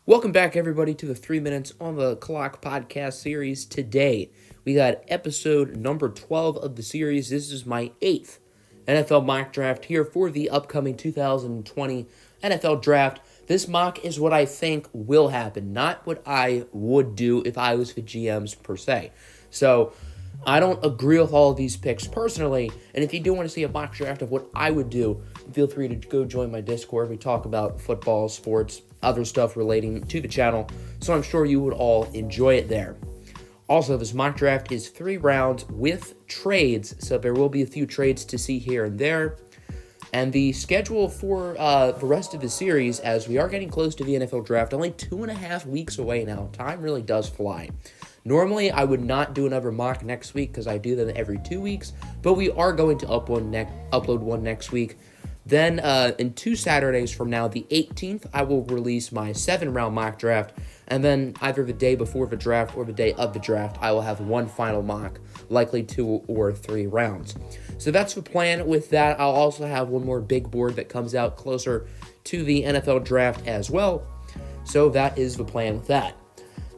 Welcome back, everybody, to the 3 Minutes on the Clock podcast series. Today, we got episode number 12 of the series. This is my 8th NFL mock draft here for the upcoming 2020 NFL draft. This mock is what I think will happen, not what I would do if I was the GMs per se. So, I don't agree with all of these picks personally, and if you do want to see a mock draft of what I would do, feel free to go join my Discord. We talk about football, sports, other stuff relating to the channel, so I'm sure you would all enjoy it there. Also, this mock draft is 3 rounds with trades, so there will be a few trades to see here and there. And the schedule for the rest of the series, as we are getting close to the NFL draft, only 2.5 weeks away now. Time really does fly. Normally, I would not do another mock next week because I do them every 2 weeks, but we are going to upload one next week. Then, in 2 Saturdays from now, the 18th, I will release my 7-round mock draft, and then either the day before the draft or the day of the draft, I will have one final mock, likely 2 or 3 rounds. So that's the plan with that. I'll also have one more big board that comes out closer to the NFL draft as well. So that is the plan with that.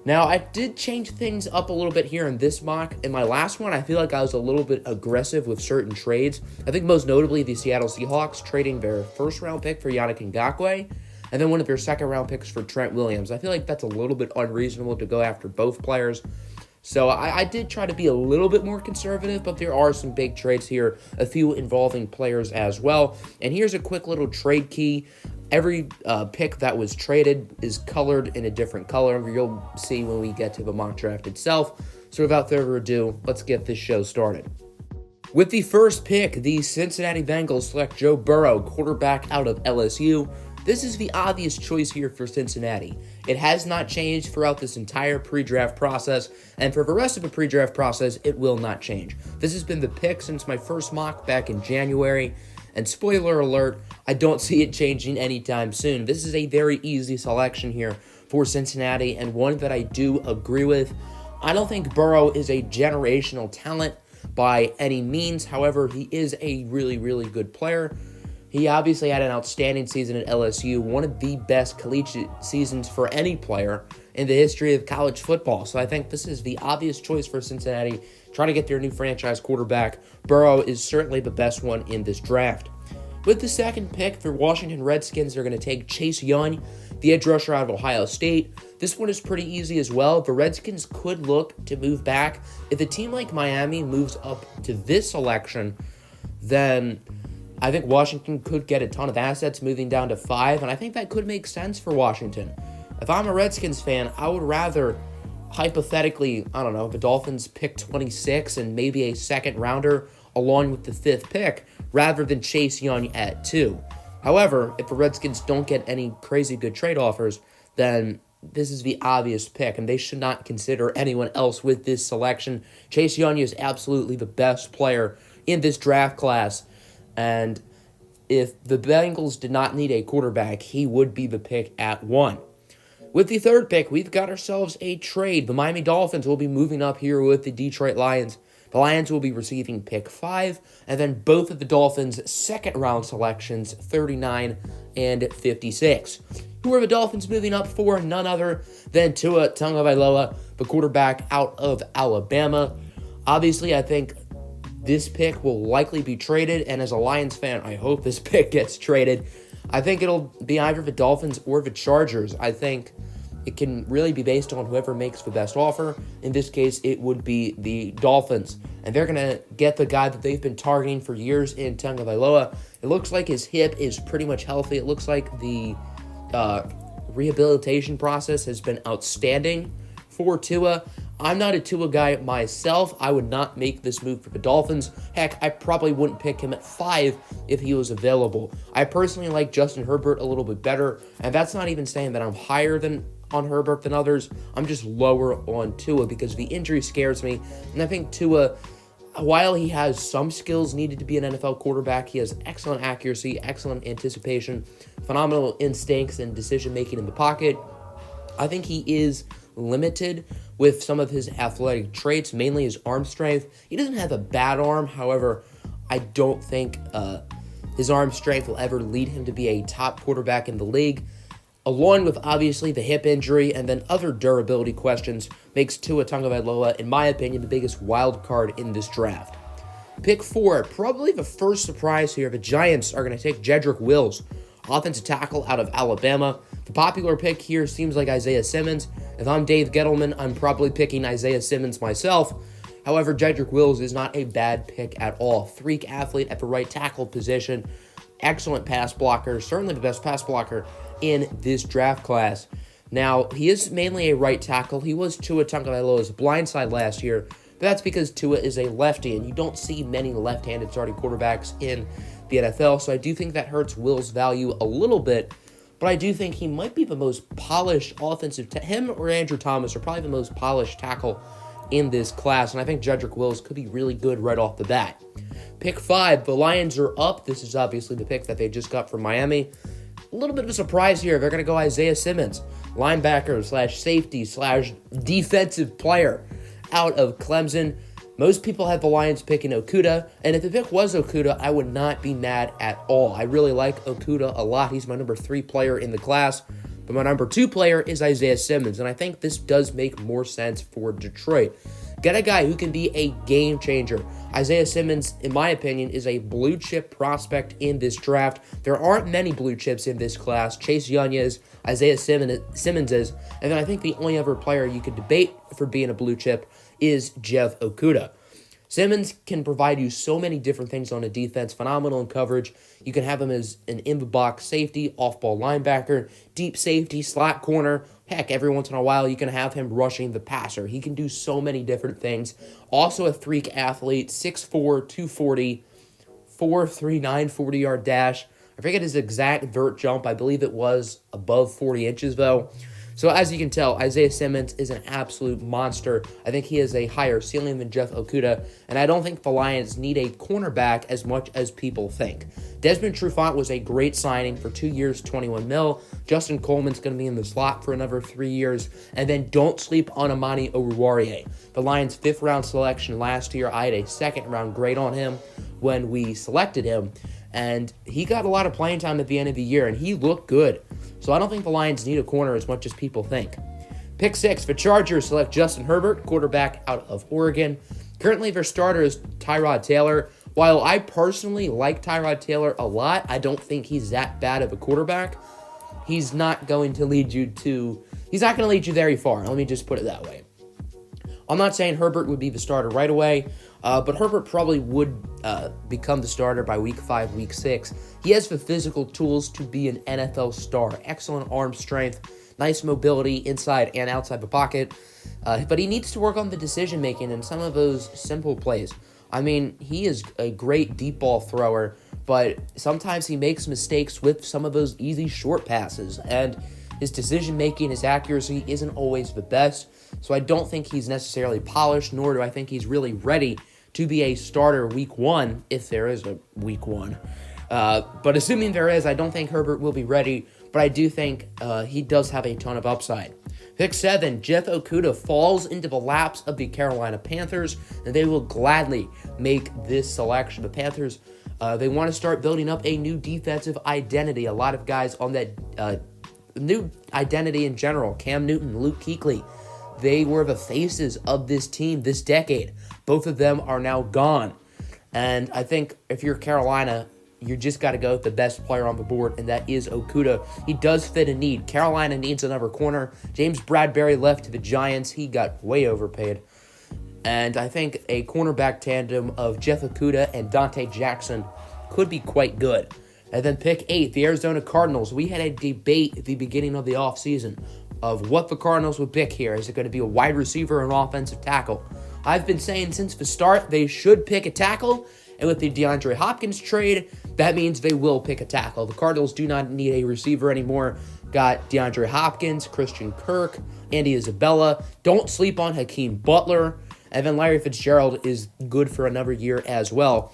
Now, I did change things up a little bit here in this mock. In my last one, I feel like I was a little bit aggressive with certain trades. I think most notably the Seattle Seahawks trading their first-round pick for Yannick Ngakoue, and then one of their second-round picks for Trent Williams. I feel like that's a little bit unreasonable to go after both players. So I did try to be a little bit more conservative, but there are some big trades here, a few involving players as well. And here's a quick little trade key. Every pick that was traded is colored in a different color. You'll see when we get to the mock draft itself. So without further ado, let's get this show started. With the first pick, the Cincinnati Bengals select Joe Burrow, quarterback out of LSU. This is the obvious choice here for Cincinnati. It has not changed throughout this entire pre-draft process, and for the rest of the pre-draft process, it will not change. This has been the pick since my first mock back in January, and spoiler alert, I don't see it changing anytime soon. This is a very easy selection here for Cincinnati, and one that I do agree with. I don't think Burrow is a generational talent by any means. However, he is a really, really good player. He obviously had an outstanding season at LSU, one of the best collegiate seasons for any player in the history of college football. So I think this is the obvious choice for Cincinnati, trying to get their new franchise quarterback. Burrow is certainly the best one in this draft. With the second pick, the Washington Redskins, they're going to take Chase Young, the edge rusher out of Ohio State. This one is pretty easy as well. The Redskins could look to move back. If a team like Miami moves up to this selection, then I think Washington could get a ton of assets moving down to 5, and I think that could make sense for Washington. If I'm a Redskins fan, I would rather, hypothetically, the Dolphins pick 26 and maybe a second rounder along with the 5th pick, rather than Chase Young at 2. However, if the Redskins don't get any crazy good trade offers, then this is the obvious pick, and they should not consider anyone else with this selection. Chase Young is absolutely the best player in this draft class, and if the Bengals did not need a quarterback, he would be the pick at 1. With the third pick, we've got ourselves a trade. The Miami Dolphins will be moving up here with the Detroit Lions. The Lions will be receiving pick 5, and then both of the Dolphins' second-round selections, 39 and 56. Who are the Dolphins moving up for? None other than Tua Tagovailoa, the quarterback out of Alabama. Obviously, I think this pick will likely be traded, and as a Lions fan, I hope this pick gets traded. I think it'll be either the Dolphins or the Chargers. I think it can really be based on whoever makes the best offer. In this case, it would be the Dolphins. And they're going to get the guy that they've been targeting for years in Tagovailoa. It looks like his hip is pretty much healthy. It looks like the rehabilitation process has been outstanding for Tua. I'm not a Tua guy myself. I would not make this move for the Dolphins. Heck, I probably wouldn't pick him at 5 if he was available. I personally like Justin Herbert a little bit better, and that's not even saying that I'm higher on Herbert than others. I'm just lower on Tua because the injury scares me, and I think Tua, while he has some skills needed to be an NFL quarterback, he has excellent accuracy, excellent anticipation, phenomenal instincts and decision-making in the pocket. I think he is limited with some of his athletic traits, mainly his arm strength. He doesn't have a bad arm. However, I don't think his arm strength will ever lead him to be a top quarterback in the league. along with obviously the hip injury and then other durability questions, makes Tua Tagovailoa, in my opinion, the biggest wild card in this draft. Pick 4, probably the first surprise here. The Giants are going to take Jedrick Wills, offensive tackle out of Alabama. The popular pick here seems like Isaiah Simmons. If I'm Dave Gettleman, I'm probably picking Isaiah Simmons myself. However, Jedrick Wills is not a bad pick at all. Freak athlete at the right tackle position. Excellent pass blocker. Certainly the best pass blocker in this draft class. Now, he is mainly a right tackle. He was Tua Tagovailoa's blindside last year, but that's because Tua is a lefty, and you don't see many left-handed starting quarterbacks in the NFL, so I do think that hurts Will's value a little bit, but I do think he might be the most polished offensive him or Andrew Thomas are probably the most polished tackle in this class, and I think Jedrick Wills could be really good right off the bat. Pick 5, the Lions are up. This is obviously the pick that they just got from Miami. A little bit of a surprise here. They're going to go Isaiah Simmons, linebacker slash safety slash defensive player out of Clemson. Most people have the Lions picking Okudah, and if the pick was Okudah, I would not be mad at all. I really like Okudah a lot. He's my number 3 player in the class, but my number 2 player is Isaiah Simmons, and I think this does make more sense for Detroit. Get a guy who can be a game changer. Isaiah Simmons, in my opinion, is a blue chip prospect in this draft. There aren't many blue chips in this class. Chase Young is, Isaiah Simmons is, and then I think the only other player you could debate for being a blue chip is Jeff Okudah. Simmons can provide you so many different things on a defense, phenomenal in coverage. You can have him as an in-the-box safety, off-ball linebacker, deep safety, slot corner. Heck, every once in a while, you can have him rushing the passer. He can do so many different things. Also a freak athlete, 6'4", 240, 4.39 40-yard dash. I forget his exact vert jump. I believe it was above 40 inches, though. So as you can tell, Isaiah Simmons is an absolute monster. I think he has a higher ceiling than Jeff Okudah, and I don't think the Lions need a cornerback as much as people think. Desmond Trufant was a great signing for 2 years, $21 million. Justin Coleman's going to be in the slot for another 3 years, and then don't sleep on Amani Oruwariye. The Lions' 5th-round selection last year, I had a 2nd-round grade on him when we selected him, and he got a lot of playing time at the end of the year, and he looked good. So I don't think the Lions need a corner as much as people think. Pick 6, the Chargers select Justin Herbert, quarterback out of Oregon. Currently, their starter is Tyrod Taylor. While I personally like Tyrod Taylor a lot, I don't think he's that bad of a quarterback. He's not going to lead you very far. Let me just put it that way. I'm not saying Herbert would be the starter right away, but Herbert probably would become the starter by week 5, week 6. He has the physical tools to be an NFL star. Excellent arm strength, nice mobility inside and outside the pocket, but he needs to work on the decision-making and some of those simple plays. I mean, he is a great deep ball thrower, but sometimes he makes mistakes with some of those easy short passes, and his decision-making, his accuracy isn't always the best, so I don't think he's necessarily polished, nor do I think he's really ready to be a starter week 1, if there is a week 1. But assuming there is, I don't think Herbert will be ready, but I do think he does have a ton of upside. Pick 7, Jeff Okudah falls into the laps of the Carolina Panthers, and they will gladly make this selection. The Panthers, they want to start building up a new defensive identity. A lot of guys on that new identity in general, Cam Newton, Luke Kuechly, they were the faces of this team this decade. Both of them are now gone. And I think if you're Carolina, you just got to go with the best player on the board, and that is Okudah. He does fit a need. Carolina needs another corner. James Bradbury left to the Giants. He got way overpaid. And I think a cornerback tandem of Jeff Okudah and Dante Jackson could be quite good. And then pick 8, the Arizona Cardinals. We had a debate at the beginning of the offseason of what the Cardinals would pick here. Is it going to be a wide receiver or an offensive tackle? I've been saying since the start they should pick a tackle, and with the DeAndre Hopkins trade, that means they will pick a tackle. The Cardinals do not need a receiver anymore. Got DeAndre Hopkins, Christian Kirk, Andy Isabella. Don't sleep on Hakeem Butler. And then Larry Fitzgerald is good for another year as well.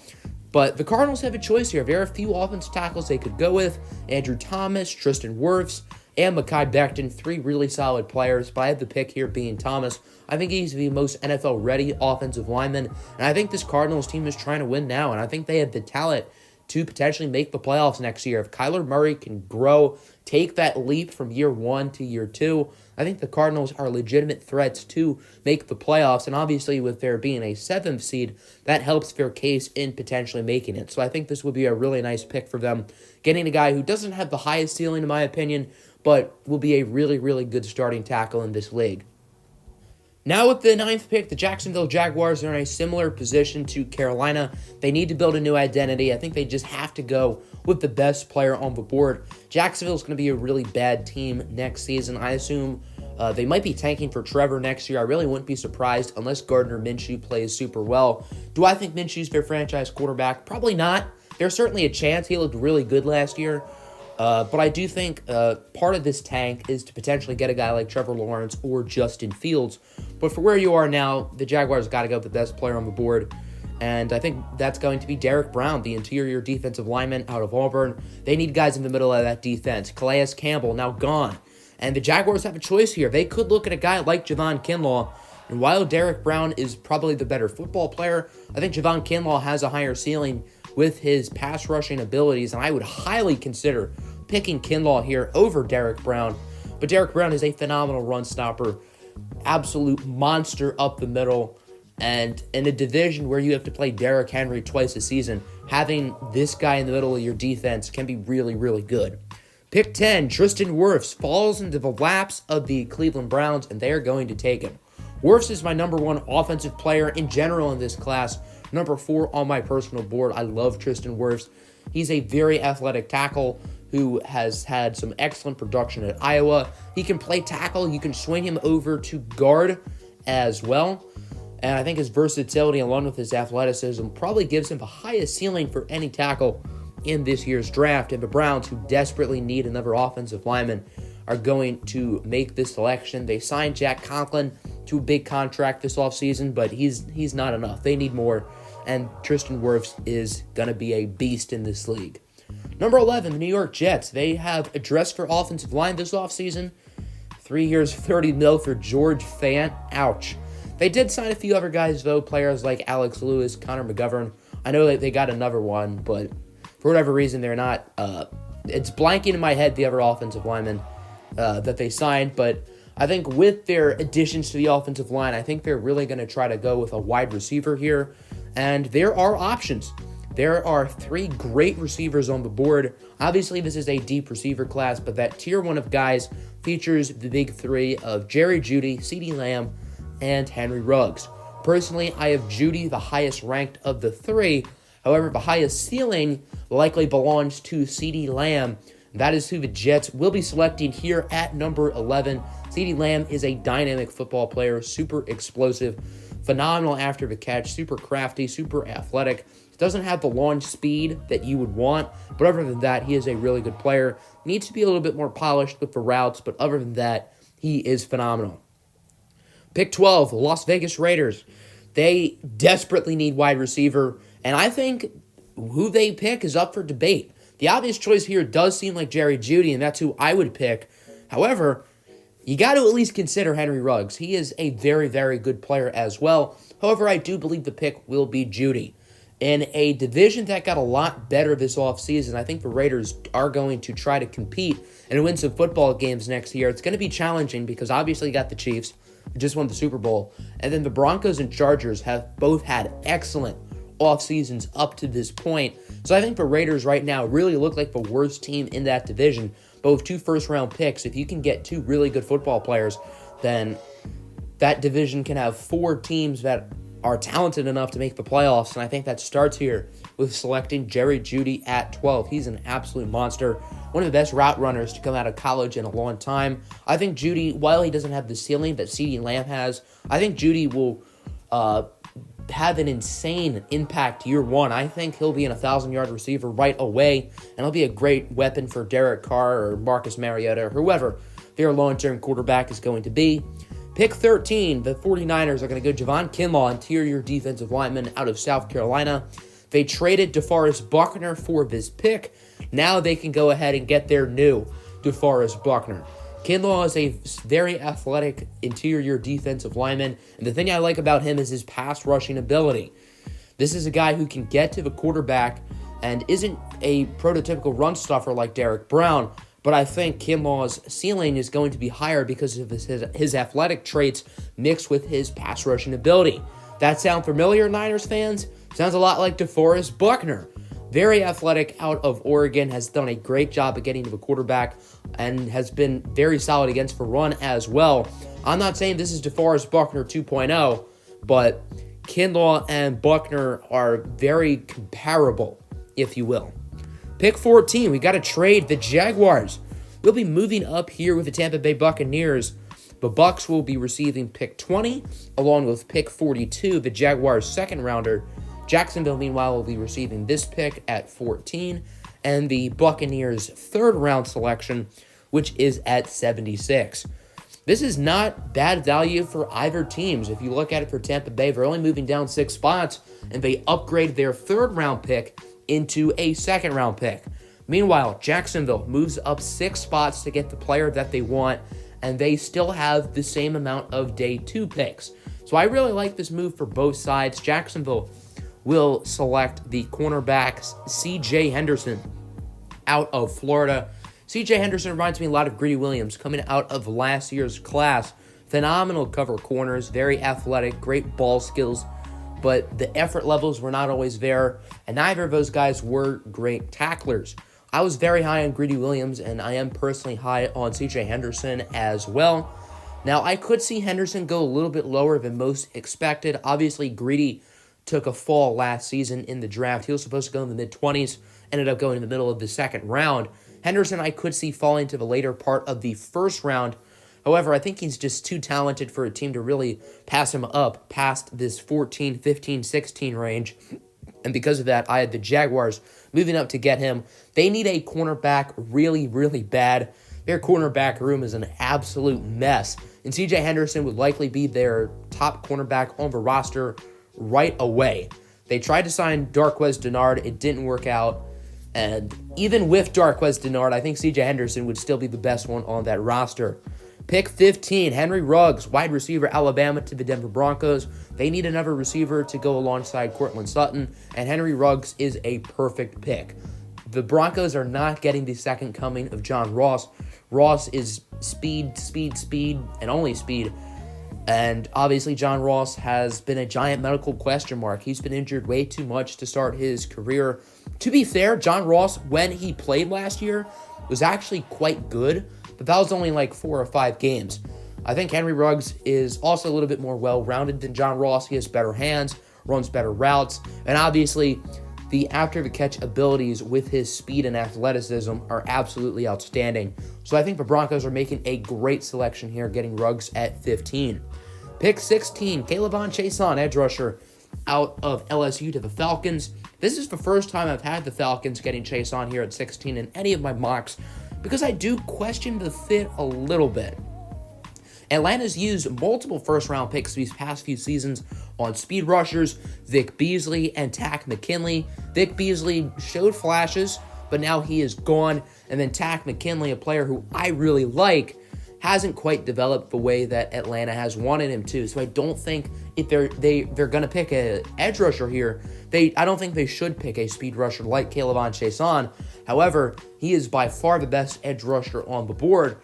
But the Cardinals have a choice here. There are a few offensive tackles they could go with. Andrew Thomas, Tristan Wirfs, and Mekhi Becton, 3 really solid players. But I have the pick here being Thomas. I think he's the most NFL-ready offensive lineman. And I think this Cardinals team is trying to win now. And I think they have the talent to potentially make the playoffs next year. If Kyler Murray can grow, take that leap from year 1 to year 2, I think the Cardinals are legitimate threats to make the playoffs. And obviously, with there being a 7th seed, that helps their case in potentially making it. So I think this would be a really nice pick for them, getting a guy who doesn't have the highest ceiling, in my opinion, but will be a really, really good starting tackle in this league. Now with the 9th pick, the Jacksonville Jaguars are in a similar position to Carolina. They need to build a new identity. I think they just have to go with the best player on the board. Jacksonville is going to be a really bad team next season. I assume they might be tanking for Trevor next year. I really wouldn't be surprised unless Gardner Minshew plays super well. Do I think Minshew's their franchise quarterback? Probably not. There's certainly a chance. He looked really good last year. But I do think part of this tank is to potentially get a guy like Trevor Lawrence or Justin Fields. But for where you are now, the Jaguars got to go with the best player on the board. And I think that's going to be Derek Brown, the interior defensive lineman out of Auburn. They need guys in the middle of that defense. Calais Campbell now gone. And the Jaguars have a choice here. They could look at a guy like Javon Kinlaw. And while Derek Brown is probably the better football player, I think Javon Kinlaw has a higher ceiling with his pass rushing abilities, and I would highly consider picking Kinlaw here over Derek Brown. But Derek Brown is a phenomenal run stopper, absolute monster up the middle, and in a division where you have to play Derrick Henry twice a season, having this guy in the middle of your defense can be really, really good. Pick 10, Tristan Wirfs falls into the laps of the Cleveland Browns, and they are going to take him. Wirfs is my number 1 offensive player in general in this class. Number 4 on my personal board. I love Tristan Wirfs. He's a very athletic tackle who has had some excellent production at Iowa. He can play tackle. You can swing him over to guard as well. And I think his versatility along with his athleticism probably gives him the highest ceiling for any tackle in this year's draft. And the Browns, who desperately need another offensive lineman, are going to make this selection. They signed Jack Conklin to a big contract this offseason, but he's not enough. They need more. And Tristan Wirfs is going to be a beast in this league. Number 11, the New York Jets. They have addressed for offensive line this offseason. 3 years, $30 million for George Fant. Ouch. They did sign a few other guys, though, players like Alex Lewis, Connor McGovern. I know that they got another one, but for whatever reason, they're not. It's blanking in my head, the other offensive linemen that they signed, but I think with their additions to the offensive line, I think they're really going to try to go with a wide receiver here. And there are options. There are 3 great receivers on the board. Obviously, this is a deep receiver class, but that tier 1 of guys features the big 3 of Jerry Jeudy, CeeDee Lamb, and Henry Ruggs. Personally, I have Jeudy the highest ranked of the 3. However, the highest ceiling likely belongs to CeeDee Lamb. That is who the Jets will be selecting here at number 11. CeeDee Lamb is a dynamic football player, super explosive, phenomenal after the catch, super crafty, super athletic. Doesn't have the launch speed that you would want, but other than that, he is a really good player. Needs to be a little bit more polished with the routes, but other than that, he is phenomenal. Pick 12, the Las Vegas Raiders. They desperately need wide receiver, and I think who they pick is up for debate. The obvious choice here does seem like Jerry Jeudy, and that's who I would pick. However, you got to at least consider Henry Ruggs. He is a very, very good player as well. However, I do believe the pick will be Jeudy. In a division that got a lot better this offseason, I think the Raiders are going to try to compete and win some football games next year. It's going to be challenging because obviously you got the Chiefs, who just won the Super Bowl, and then the Broncos and Chargers have both had excellent off seasons up to this point. So I think the Raiders right now really look like the worst team in that division. But with 2 first-round picks, if you can get 2 really good football players, then that division can have 4 teams that are talented enough to make the playoffs, and I think that starts here with selecting Jerry Jeudy at 12. He's an absolute monster, one of the best route runners to come out of college in a long time. I think Jeudy, while he doesn't have the ceiling that CeeDee Lamb has, I think Jeudy will have an insane impact year 1. I think he'll be an 1,000-yard receiver right away, and he'll be a great weapon for Derek Carr or Marcus Mariota or whoever their long-term quarterback is going to be. Pick 13, the 49ers are going to go Javon Kinlaw, interior defensive lineman out of South Carolina. They traded DeForest Buckner for this pick. Now they can go ahead and get their new DeForest Buckner. Kinlaw is a very athletic interior defensive lineman, and the thing I like about him is his pass rushing ability. This is a guy who can get to the quarterback and isn't a prototypical run stuffer like Derek Brown, but I think Kinlaw's ceiling is going to be higher because of his athletic traits mixed with his pass rushing ability. That sound familiar, Niners fans? Sounds a lot like DeForest Buckner. Very athletic out of Oregon, has done a great job at getting to the quarterback, and has been very solid against the run as well. I'm not saying this is DeForest Buckner 2.0, but Kinlaw and Buckner are very comparable, if you will. Pick 14, we got to trade the Jaguars. We'll be moving up here with the Tampa Bay Buccaneers. The Bucs will be receiving pick 20, along with pick 42, the Jaguars' second rounder. Jacksonville, meanwhile, will be receiving this pick at 14, and the Buccaneers' third round selection, which is at 76. This is not bad value for either teams. If you look at it for Tampa Bay, they're only moving down 6 spots, and they upgrade their third round pick into a second round pick. Meanwhile, Jacksonville moves up 6 spots to get the player that they want, and they still have the same amount of day 2 picks. So I really like this move for both sides. Jacksonville will select the cornerback C.J. Henderson out of Florida. C.J. Henderson reminds me a lot of Greedy Williams coming out of last year's class. Phenomenal cover corners, very athletic, great ball skills, but the effort levels were not always there, and neither of those guys were great tacklers. I was very high on Greedy Williams, and I am personally high on C.J. Henderson as well. Now, I could see Henderson go a little bit lower than most expected. Obviously, Greedy took a fall last season in the draft. He was supposed to go in the mid-20s, ended up going in the middle of the second round. Henderson, I could see falling to the later part of the first round. However, I think he's just too talented for a team to really pass him up past this 14, 15, 16 range. And because of that, I had the Jaguars moving up to get him. They need a cornerback really, really bad. Their cornerback room is an absolute mess. And C.J. Henderson would likely be their top cornerback on the roster right away. They tried to sign Darqueze Dennard. It didn't work out. And even with Darqueze Dennard, I think C.J. Henderson would still be the best one on that roster. Pick 15, Henry Ruggs, wide receiver, Alabama to the Denver Broncos. They need another receiver to go alongside Courtland Sutton, and Henry Ruggs is a perfect pick. The Broncos are not getting the second coming of John Ross. Ross is speed, and only speed. And obviously, John Ross has been a giant medical question mark. He's been injured way too much to start his career. To be fair, John Ross, when he played last year, was actually quite good, but that was only like 4 or 5 games. I think Henry Ruggs is also a little bit more well-rounded than John Ross. He has better hands, runs better routes, and obviously, the after-the-catch abilities with his speed and athleticism are absolutely outstanding. So I think the Broncos are making a great selection here, getting Ruggs at 15. Pick 16, K'Lavon Chaisson, edge rusher, out of LSU to the Falcons. This is the first time I've had the Falcons getting Chaisson here at 16 in any of my mocks, because I do question the fit a little bit. Atlanta's used multiple first-round picks these past few seasons on speed rushers, Vic Beasley and Takk McKinley. Vic Beasley showed flashes, but now he is gone. And then Takk McKinley, a player who I really like, hasn't quite developed the way that Atlanta has wanted him to. So I don't think if they're going to pick an edge rusher here, I don't think they should pick a speed rusher like K'Lavon Chaisson. However, he is by far the best edge rusher on the board,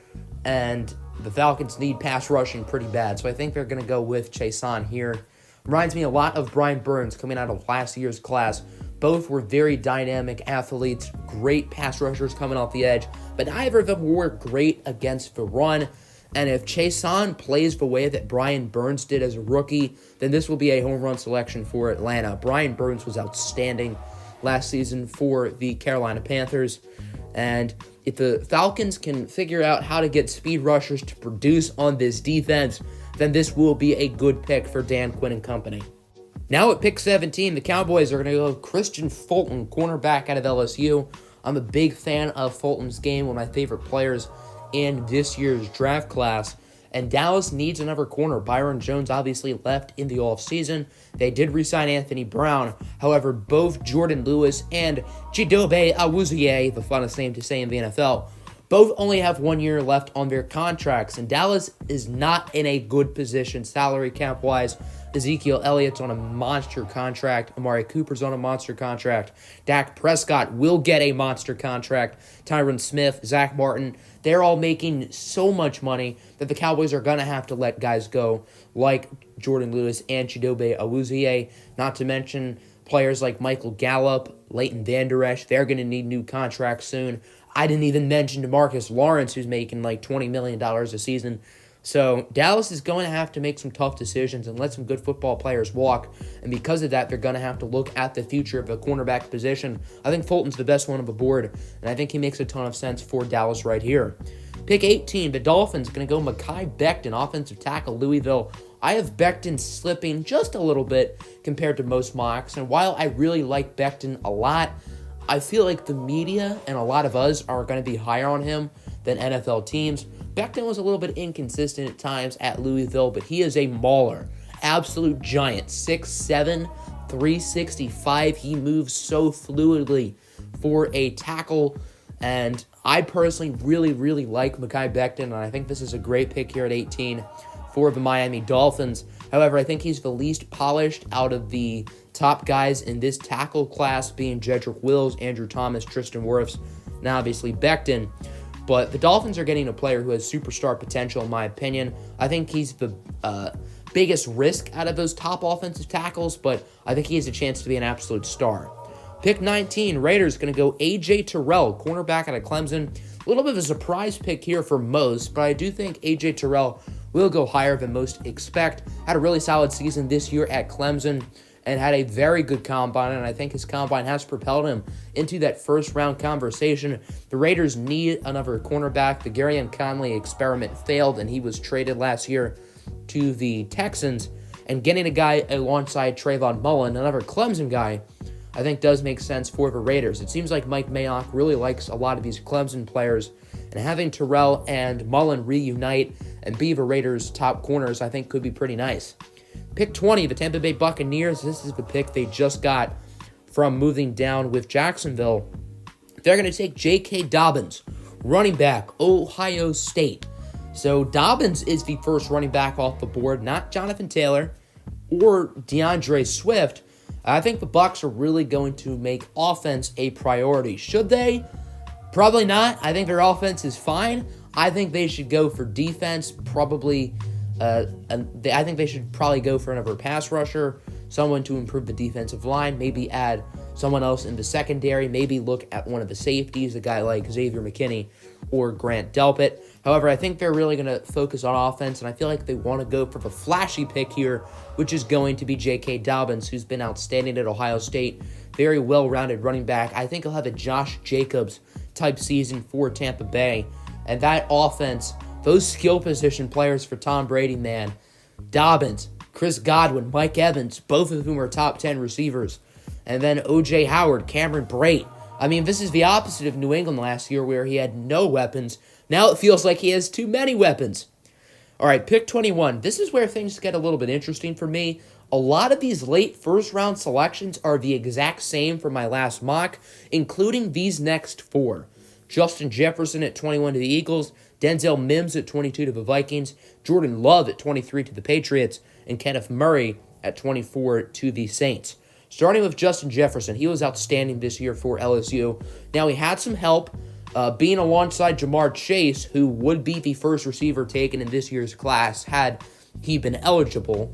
and the Falcons need pass rushing pretty bad, so I think they're going to go with Chaisson here. Reminds me a lot of Brian Burns coming out of last year's class. Both were very dynamic athletes, great pass rushers coming off the edge, but neither of them were great against the run. And if Chaisson plays the way that Brian Burns did as a rookie, then this will be a home run selection for Atlanta. Brian Burns was outstanding last season for the Carolina Panthers, and if the Falcons can figure out how to get speed rushers to produce on this defense, then this will be a good pick for Dan Quinn and company. Now at pick 17, the Cowboys are going to go Christian Fulton, cornerback out of LSU. I'm a big fan of Fulton's game, one of my favorite players in this year's draft class. And Dallas needs another corner. Byron Jones obviously left in the offseason. They did re-sign Anthony Brown. However, both Jordan Lewis and Chidobe Awuzie, the funnest name to say in the NFL, Both only have 1 year left on their contracts, and Dallas is not in a good position salary cap-wise. Ezekiel Elliott's on a monster contract. Amari Cooper's on a monster contract. Dak Prescott will get a monster contract. Tyron Smith, Zach Martin, they're all making so much money that the Cowboys are going to have to let guys go like Jordan Lewis and Chidobe Awuzie, not to mention players like Michael Gallup, Leighton Vander Esch. They're going to need new contracts soon. I didn't even mention DeMarcus Lawrence, who's making like $20 million a season. So Dallas is going to have to make some tough decisions and let some good football players walk. And because of that, they're going to have to look at the future of the cornerback position. I think Fulton's the best one on the board, and I think he makes a ton of sense for Dallas right here. Pick 18, the Dolphins going to go Mekhi Becton, offensive tackle, Louisville. I have Becton slipping just a little bit compared to most mocks. And while I really like Becton a lot, I feel like the media and a lot of us are going to be higher on him than NFL teams. Becton was a little bit inconsistent at times at Louisville, but he is a mauler. Absolute giant. 6'7", 365. He moves so fluidly for a tackle. And I personally really like Mekhi Becton, and I think this is a great pick here at 18 for the Miami Dolphins. However, I think he's the least polished out of the top guys in this tackle class, being Jedrick Wills, Andrew Thomas, Tristan Wirfs, and obviously Becton. But the Dolphins are getting a player who has superstar potential, in my opinion. I think he's the biggest risk out of those top offensive tackles, but I think he has a chance to be an absolute star. Pick 19, Raiders going to go A.J. Terrell, cornerback out of Clemson. A little bit of a surprise pick here for most, but I do think A.J. Terrell will go higher than most expect. Had a really solid season this year at Clemson and had a very good combine, and I think his combine has propelled him into that first-round conversation. The Raiders need another cornerback. The Garyon Conley experiment failed, and he was traded last year to the Texans. And getting a guy alongside Trayvon Mullen, another Clemson guy, I think does make sense for the Raiders. It seems like Mike Mayock really likes a lot of these Clemson players, and having Terrell and Mullen reunite and be the Raiders' top corners, I think could be pretty nice. Pick 20, the Tampa Bay Buccaneers. This is the pick they just got from moving down with Jacksonville. They're going to take J.K. Dobbins, running back, Ohio State. So Dobbins is the first running back off the board, not Jonathan Taylor or DeAndre Swift. I think the Bucs are really going to make offense a priority. Should they? Probably not. I think their offense is fine. I think they should go for defense, probably. I think they should probably go for another pass rusher, someone to improve the defensive line, maybe add someone else in the secondary, maybe look at one of the safeties, a guy like Xavier McKinney or Grant Delpit. However, I think they're really going to focus on offense, and I feel like they want to go for the flashy pick here, which is going to be J.K. Dobbins, who's been outstanding at Ohio State. Very well-rounded running back. I think he'll have a Josh Jacobs-type season for Tampa Bay. And that offense, those skill position players for Tom Brady, man, Dobbins, Chris Godwin, Mike Evans, both of whom are top 10 receivers. And then O.J. Howard, Cameron Brate. I mean, this is the opposite of New England last year where he had no weapons. Now it feels like he has too many weapons. All right, pick 21. This is where things get a little bit interesting for me. A lot of these late first-round selections are the exact same from my last mock, including these next four. Justin Jefferson at 21 to the Eagles, Denzel Mims at 22 to the Vikings, Jordan Love at 23 to the Patriots, and Kenneth Murray at 24 to the Saints. Starting with Justin Jefferson, he was outstanding this year for LSU. Now, he had some help being alongside Jamar Chase, who would be the first receiver taken in this year's class had he been eligible.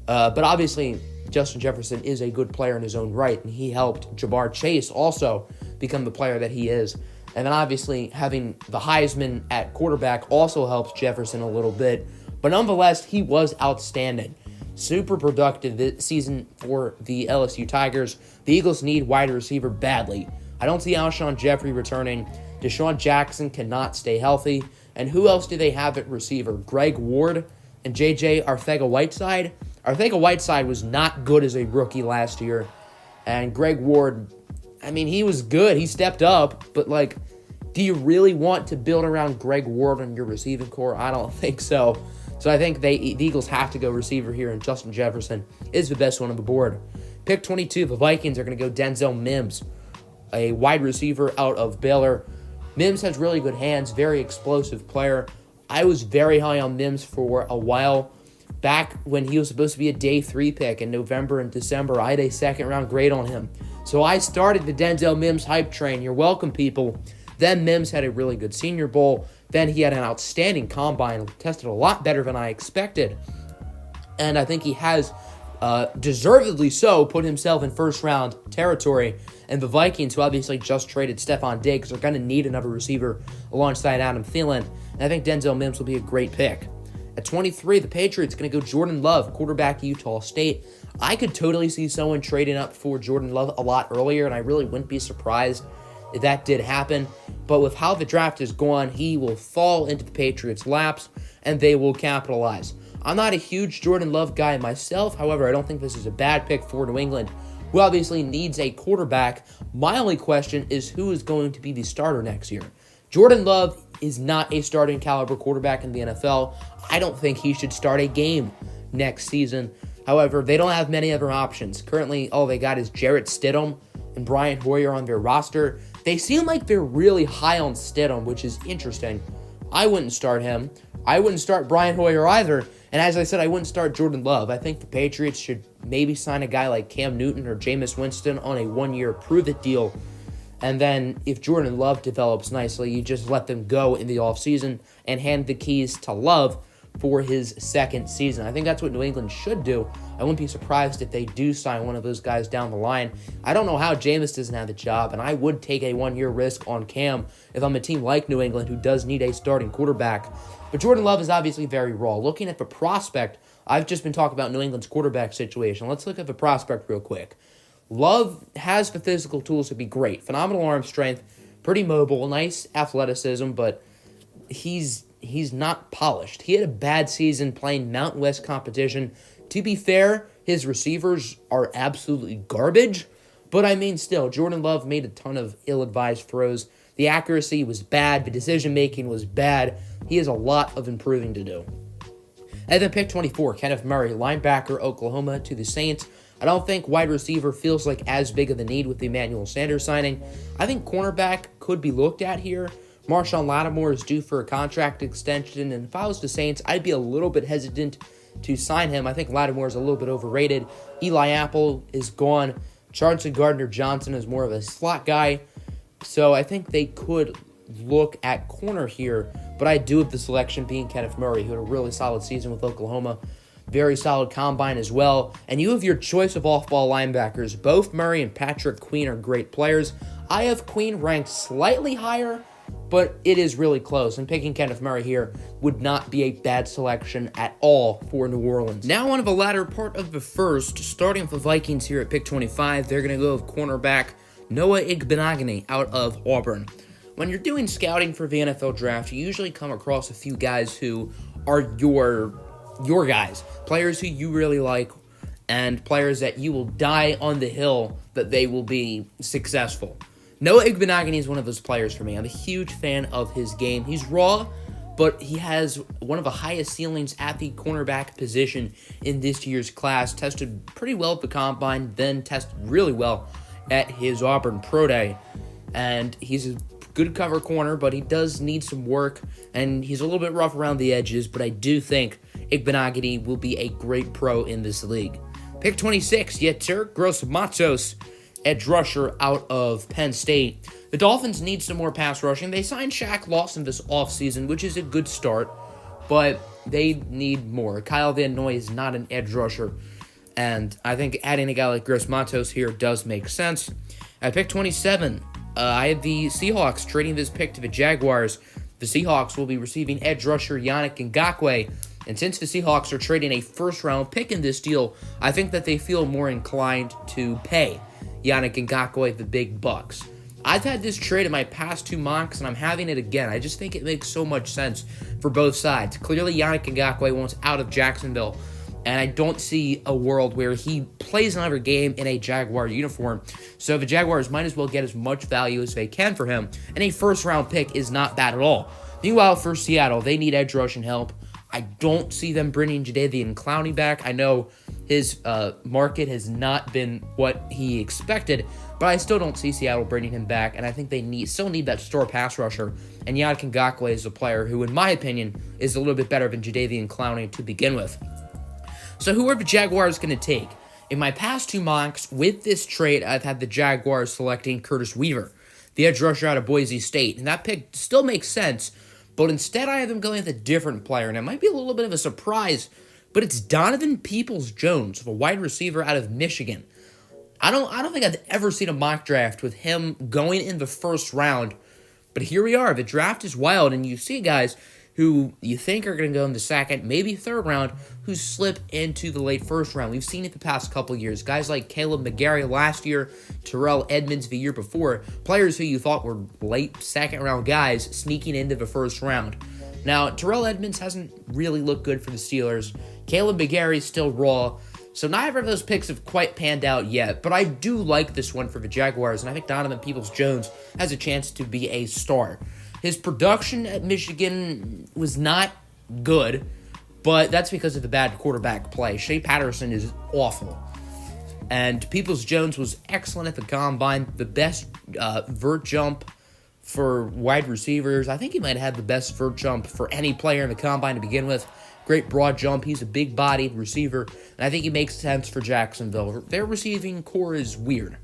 But obviously, Justin Jefferson is a good player in his own right, and he helped Jamar Chase also become the player that he is. And then obviously having the Heisman at quarterback also helps Jefferson a little bit. But nonetheless, he was outstanding. Super productive this season for the LSU Tigers. The Eagles need wide receiver badly. I don't see Alshon Jeffrey returning. Deshaun Jackson cannot stay healthy. And who else do they have at receiver? Greg Ward and J.J. Arcega-Whiteside. Arcega-Whiteside was not good as a rookie last year. And Greg Ward, I mean, he was good. He stepped up. But, do you really want to build around Greg Ward on your receiving core? I don't think so. So I think the Eagles have to go receiver here, and Justin Jefferson is the best one on the board. Pick 22, the Vikings are going to go Denzel Mims, a wide receiver out of Baylor. Mims has really good hands, very explosive player. I was very high on Mims for a while. Back when he was supposed to be a day 3 pick in November and December, I had a second-round grade on him. So I started the Denzel Mims hype train. You're welcome, people. Then Mims had a really good Senior Bowl. Then he had an outstanding combine, tested a lot better than I expected. And I think he has, deservedly so, put himself in first-round territory. And the Vikings, who obviously just traded Stephon Diggs, are going to need another receiver alongside Adam Thielen. And I think Denzel Mims will be a great pick. At 23, the Patriots going to go Jordan Love, quarterback Utah State. I could totally see someone trading up for Jordan Love a lot earlier, and I really wouldn't be surprised if that did happen. But with how the draft is going, he will fall into the Patriots' laps, and they will capitalize. I'm not a huge Jordan Love guy myself. However, I don't think this is a bad pick for New England, who obviously needs a quarterback. My only question is who is going to be the starter next year. Jordan Love is not a starting caliber quarterback in the NFL. I don't think he should start a game next season. However, they don't have many other options. Currently, all they got is Jarrett Stidham and Brian Hoyer on their roster. They seem like they're really high on Stidham, which is interesting. I wouldn't start him. I wouldn't start Brian Hoyer either. And as I said, I wouldn't start Jordan Love. I think the Patriots should maybe sign a guy like Cam Newton or Jameis Winston on a 1-year prove-it deal. And then if Jordan Love develops nicely, you just let them go in the offseason and hand the keys to Love for his second season. I think that's what New England should do. I wouldn't be surprised if they do sign one of those guys down the line. I don't know how Jameis doesn't have the job, and I would take a 1-year risk on Cam if I'm a team like New England who does need a starting quarterback. But Jordan Love is obviously very raw. Looking at the prospect, I've just been talking about New England's quarterback situation. Let's look at the prospect real quick. Love has the physical tools to be great. Phenomenal arm strength, pretty mobile, nice athleticism, but he's not polished. He had a bad season playing Mountain West competition. To be fair, his receivers are absolutely garbage, but I mean still, Jordan Love made a ton of ill-advised throws. The accuracy was bad. The decision-making was bad. He has a lot of improving to do. And then pick 24, Kenneth Murray, linebacker, Oklahoma, to the Saints. I don't think wide receiver feels like as big of a need with the Emmanuel Sanders signing. I think cornerback could be looked at here. Marshawn Lattimore is due for a contract extension, and if I was the Saints, I'd be a little bit hesitant to sign him. I think Lattimore is a little bit overrated. Eli Apple is gone. Charleston Gardner-Johnson is more of a slot guy. So I think they could look at corner here, but I do have the selection being Kenneth Murray, who had a really solid season with Oklahoma. Very solid combine as well. And you have your choice of off-ball linebackers. Both Murray and Patrick Queen are great players. I have Queen ranked slightly higher, but it is really close. And picking Kenneth Murray here would not be a bad selection at all for New Orleans. Now on to the latter part of the first, starting with the Vikings here at pick 25. They're going to go with cornerback Noah Igbinoghene out of Auburn. When you're doing scouting for the NFL draft, you usually come across a few guys who are your guys, players who you really like, and players that you will die on the hill that they will be successful. Noah Igbinoghene is one of those players for me. I'm a huge fan of his game. He's raw, but he has one of the highest ceilings at the cornerback position in this year's class. Tested pretty well at the combine, then tested really well at his Auburn Pro Day. And he's a good cover corner, but he does need some work, and he's a little bit rough around the edges, but I do think Igbinoghene will be a great pro in this league. Pick 26, Yetur Gross-Matos, edge rusher out of Penn State. The Dolphins need some more pass rushing. They signed Shaq Lawson this offseason, which is a good start, but they need more. Kyle Van Noy is not an edge rusher, and I think adding a guy like Gross-Matos here does make sense. At pick 27, I have the Seahawks trading this pick to the Jaguars. The Seahawks will be receiving edge rusher Yannick Ngakoue. And since the Seahawks are trading a first-round pick in this deal, I think that they feel more inclined to pay Yannick Ngakoue the big bucks. I've had this trade in my past 2 mocks, and I'm having it again. I just think it makes so much sense for both sides. Clearly, Yannick Ngakoue wants out of Jacksonville, and I don't see a world where he plays another game in a Jaguar uniform. So the Jaguars might as well get as much value as they can for him, and a first-round pick is not bad at all. Meanwhile, for Seattle, they need edge rushing help. I don't see them bringing Jadeveon Clowney back. I know his market has not been what he expected, but I still don't see Seattle bringing him back, and I think they still need that star pass rusher, and Yannick Ngakoue is a player who, in my opinion, is a little bit better than Jadeveon Clowney to begin with. So who are the Jaguars going to take? In my past two mocks, with this trade, I've had the Jaguars selecting Curtis Weaver, the edge rusher out of Boise State, and that pick still makes sense, but instead I have them going with a different player, and it might be a little bit of a surprise, but it's Donovan Peoples-Jones, a wide receiver out of Michigan. I don't think I've ever seen a mock draft with him going in the first round, but here we are. The draft is wild, and you see guys who you think are going to go in the second, maybe third round, who slip into the late first round. We've seen it the past couple years. Guys like Caleb McGarry last year, Terrell Edmonds the year before, players who you thought were late second round guys sneaking into the first round. Now, Terrell Edmonds hasn't really looked good for the Steelers. Caleb McGarry is still raw. So neither of those picks have quite panned out yet, but I do like this one for the Jaguars, and I think Donovan Peoples-Jones has a chance to be a star. His production at Michigan was not good, but that's because of the bad quarterback play. Shea Patterson is awful. And Peoples-Jones was excellent at the combine, the best vert jump for wide receivers. I think he might have the best vert jump for any player in the combine to begin with. Great broad jump. He's a big-bodied receiver, and I think he makes sense for Jacksonville. Their receiving core is weird.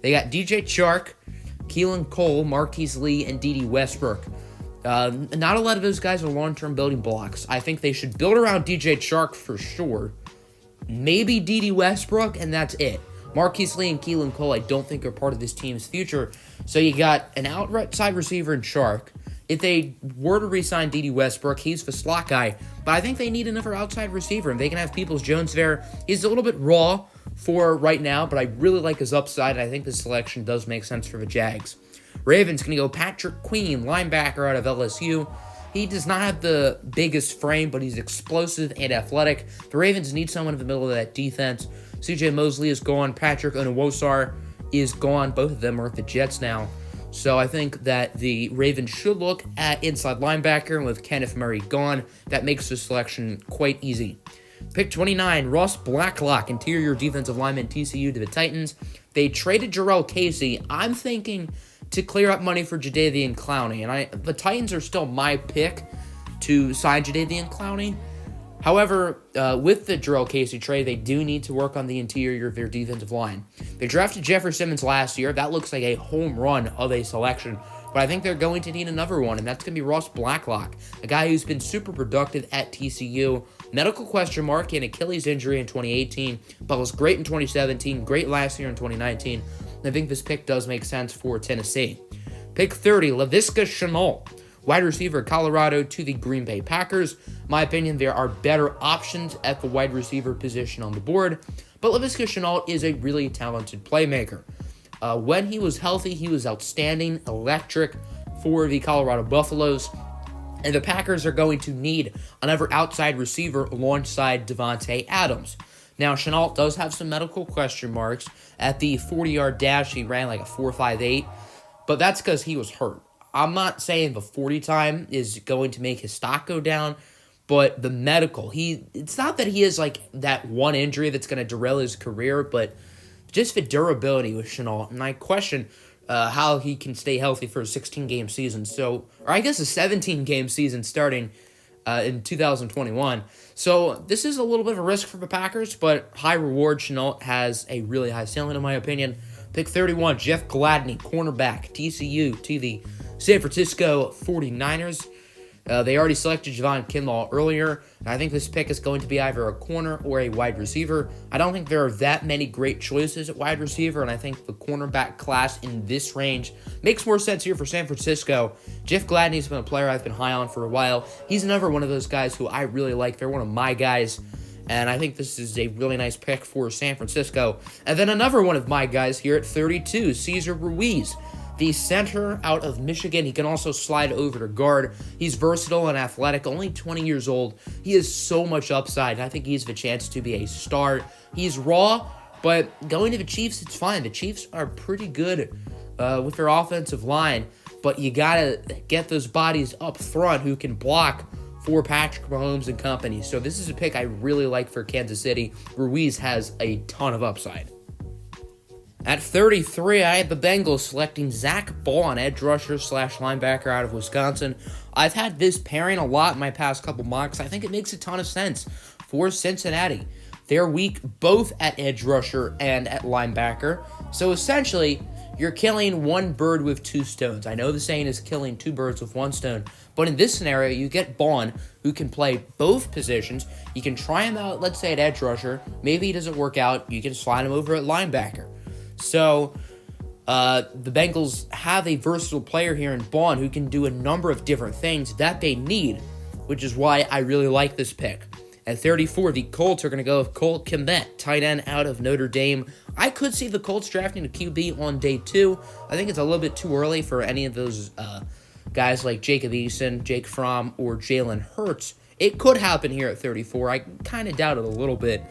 They got DJ Chark, Keelan Cole, Marquise Lee, and Dede Westbrook. Not a lot of those guys are long-term building blocks. I think they should build around DJ Chark for sure. Maybe Dede Westbrook, and that's it. Marquise Lee and Keelan Cole, I don't think are part of this team's future. So you got an outside receiver in Chark. If they were to re-sign Dede Westbrook, he's the slot guy. But I think they need another outside receiver, and they can have Peoples-Jones there. He's a little bit raw for right now, but I really like his upside, and I think this selection does make sense for the Jags. Ravens going to go Patrick Queen, linebacker out of LSU. He does not have the biggest frame, but he's explosive and athletic. The Ravens need someone in the middle of that defense. CJ Mosley is gone. Patrick Onwuzor is gone. Both of them are at the Jets now. So I think that the Ravens should look at inside linebacker, and with Kenneth Murray gone, that makes the selection quite easy. Pick 29, Ross Blacklock, interior defensive lineman, TCU to the Titans. They traded Jarrell Casey. I'm thinking to clear up money for Jadeveon Clowney, and the Titans are still my pick to sign Jadeveon Clowney. However, with the Jarrell Casey trade, they do need to work on the interior of their defensive line. They drafted Jeffrey Simmons last year. That looks like a home run of a selection, but I think they're going to need another one, and that's going to be Ross Blacklock, a guy who's been super productive at TCU. Medical question mark, an Achilles injury in 2018, but was great in 2017, great last year in 2019. I think this pick does make sense for Tennessee. Pick 30, Laviska Shenault, wide receiver Colorado to the Green Bay Packers. In my opinion, there are better options at the wide receiver position on the board, but Laviska Shenault is a really talented playmaker. When he was healthy, he was outstanding, electric for the Colorado Buffaloes, and the Packers are going to need another outside receiver alongside Devontae Adams. Now, Shenault does have some medical question marks. At the 40-yard dash, he ran like a 4.58, but that's because he was hurt. I'm not saying the 40 time is going to make his stock go down, but the medical, it's not that he has like that one injury that's going to derail his career, but just the durability with Shenault. And I question how he can stay healthy for a 16-game season. Or I guess a 17-game season starting in 2021. So this is a little bit of a risk for the Packers, but high reward. Shenault has a really high ceiling in my opinion. Pick 31, Jeff Gladney, cornerback, TCU to the San Francisco 49ers. They already selected Javon Kinlaw earlier, and I think this pick is going to be either a corner or a wide receiver. I don't think there are that many great choices at wide receiver, and I think the cornerback class in this range makes more sense here for San Francisco. Jeff Gladney's been a player I've been high on for a while. He's another one of those guys who I really like. They're one of my guys, and I think this is a really nice pick for San Francisco. And then another one of my guys here at 32, Cesar Ruiz, the center out of Michigan. He can also slide over to guard. He's versatile and athletic, only 20 years old. He has so much upside, and I think he has the chance to be a star. He's raw, but going to the Chiefs, it's fine. The Chiefs are pretty good with their offensive line, but you got to get those bodies up front who can block for Patrick Mahomes and company. So this is a pick I really like for Kansas City. Ruiz has a ton of upside. At 33, I have the Bengals selecting Zach Baun, edge rusher / linebacker out of Wisconsin. I've had this pairing a lot in my past couple mocks. I think it makes a ton of sense for Cincinnati. They're weak both at edge rusher and at linebacker. So essentially, you're killing one bird with two stones. I know the saying is killing two birds with one stone, but in this scenario, you get Baun, who can play both positions. You can try him out, let's say, at edge rusher. Maybe he doesn't work out. You can slide him over at linebacker. So, the Bengals have a versatile player here in Baun who can do a number of different things that they need, which is why I really like this pick. At 34, the Colts are going to go with Cole Kmet, tight end out of Notre Dame. I could see the Colts drafting a QB on day 2. I think it's a little bit too early for any of those guys like Jacob Eason, Jake Fromm, or Jalen Hurts. It could happen here at 34. I kind of doubt it a little bit.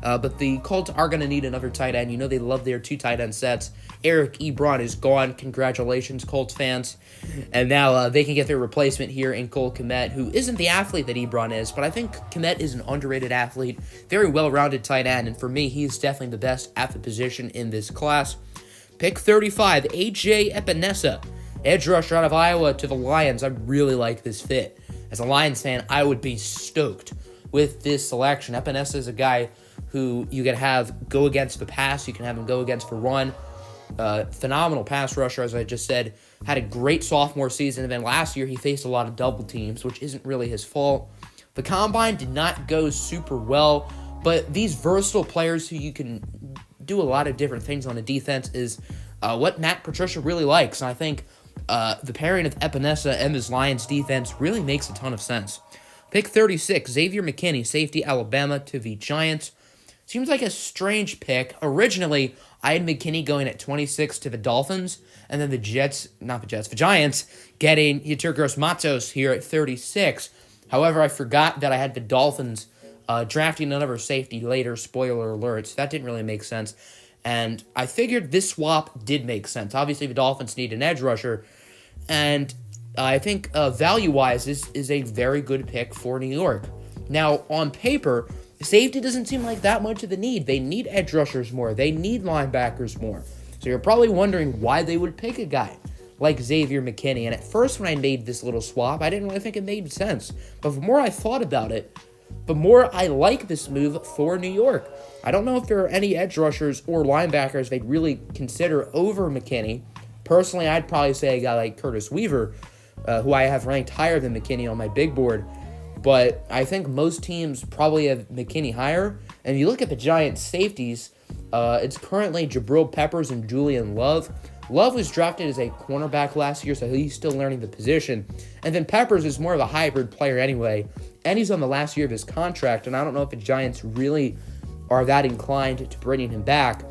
But the Colts are going to need another tight end. You know they love their 2 tight end sets. Eric Ebron is gone. Congratulations, Colts fans. And now they can get their replacement here in Cole Kmet, who isn't the athlete that Ebron is, but I think Kmet is an underrated athlete, very well-rounded tight end, and for me, he's definitely the best at the position in this class. Pick 35, A.J. Epinesa, edge rusher out of Iowa to the Lions. I really like this fit. As a Lions fan, I would be stoked with this selection. Epinesa is a guy who you can have go against the pass, you can have him go against the run. Phenomenal pass rusher, as I just said. Had a great sophomore season, and then last year he faced a lot of double teams, which isn't really his fault. The combine did not go super well, but these versatile players who you can do a lot of different things on the defense is what Matt Patricia really likes. And I think the pairing of Epinesa and this Lions defense really makes a ton of sense. Pick 36, Xavier McKinney, safety, Alabama to the Giants. Seems like a strange pick. Originally, I had McKinney going at 26 to the Dolphins, and then the Giants getting Yetur Gross-Matos here at 36. However, I forgot that I had the Dolphins drafting another safety later, spoiler alert, so that didn't really make sense. And I figured this swap did make sense. Obviously, the Dolphins need an edge rusher, and I think value-wise, this is a very good pick for New York. Now, on paper, safety doesn't seem like that much of the need. They need edge rushers more. They need linebackers more. So you're probably wondering why they would pick a guy like Xavier McKinney. And at first when I made this little swap, I didn't really think it made sense. But the more I thought about it, the more I like this move for New York. I don't know if there are any edge rushers or linebackers they'd really consider over McKinney. Personally, I'd probably say a guy like Curtis Weaver, who I have ranked higher than McKinney on my big board. But I think most teams probably have McKinney higher. And if you look at the Giants' safeties, it's currently Jabril Peppers and Julian Love. Love was drafted as a cornerback last year, so he's still learning the position. And then Peppers is more of a hybrid player anyway, and he's on the last year of his contract, and I don't know if the Giants really are that inclined to bringing him back.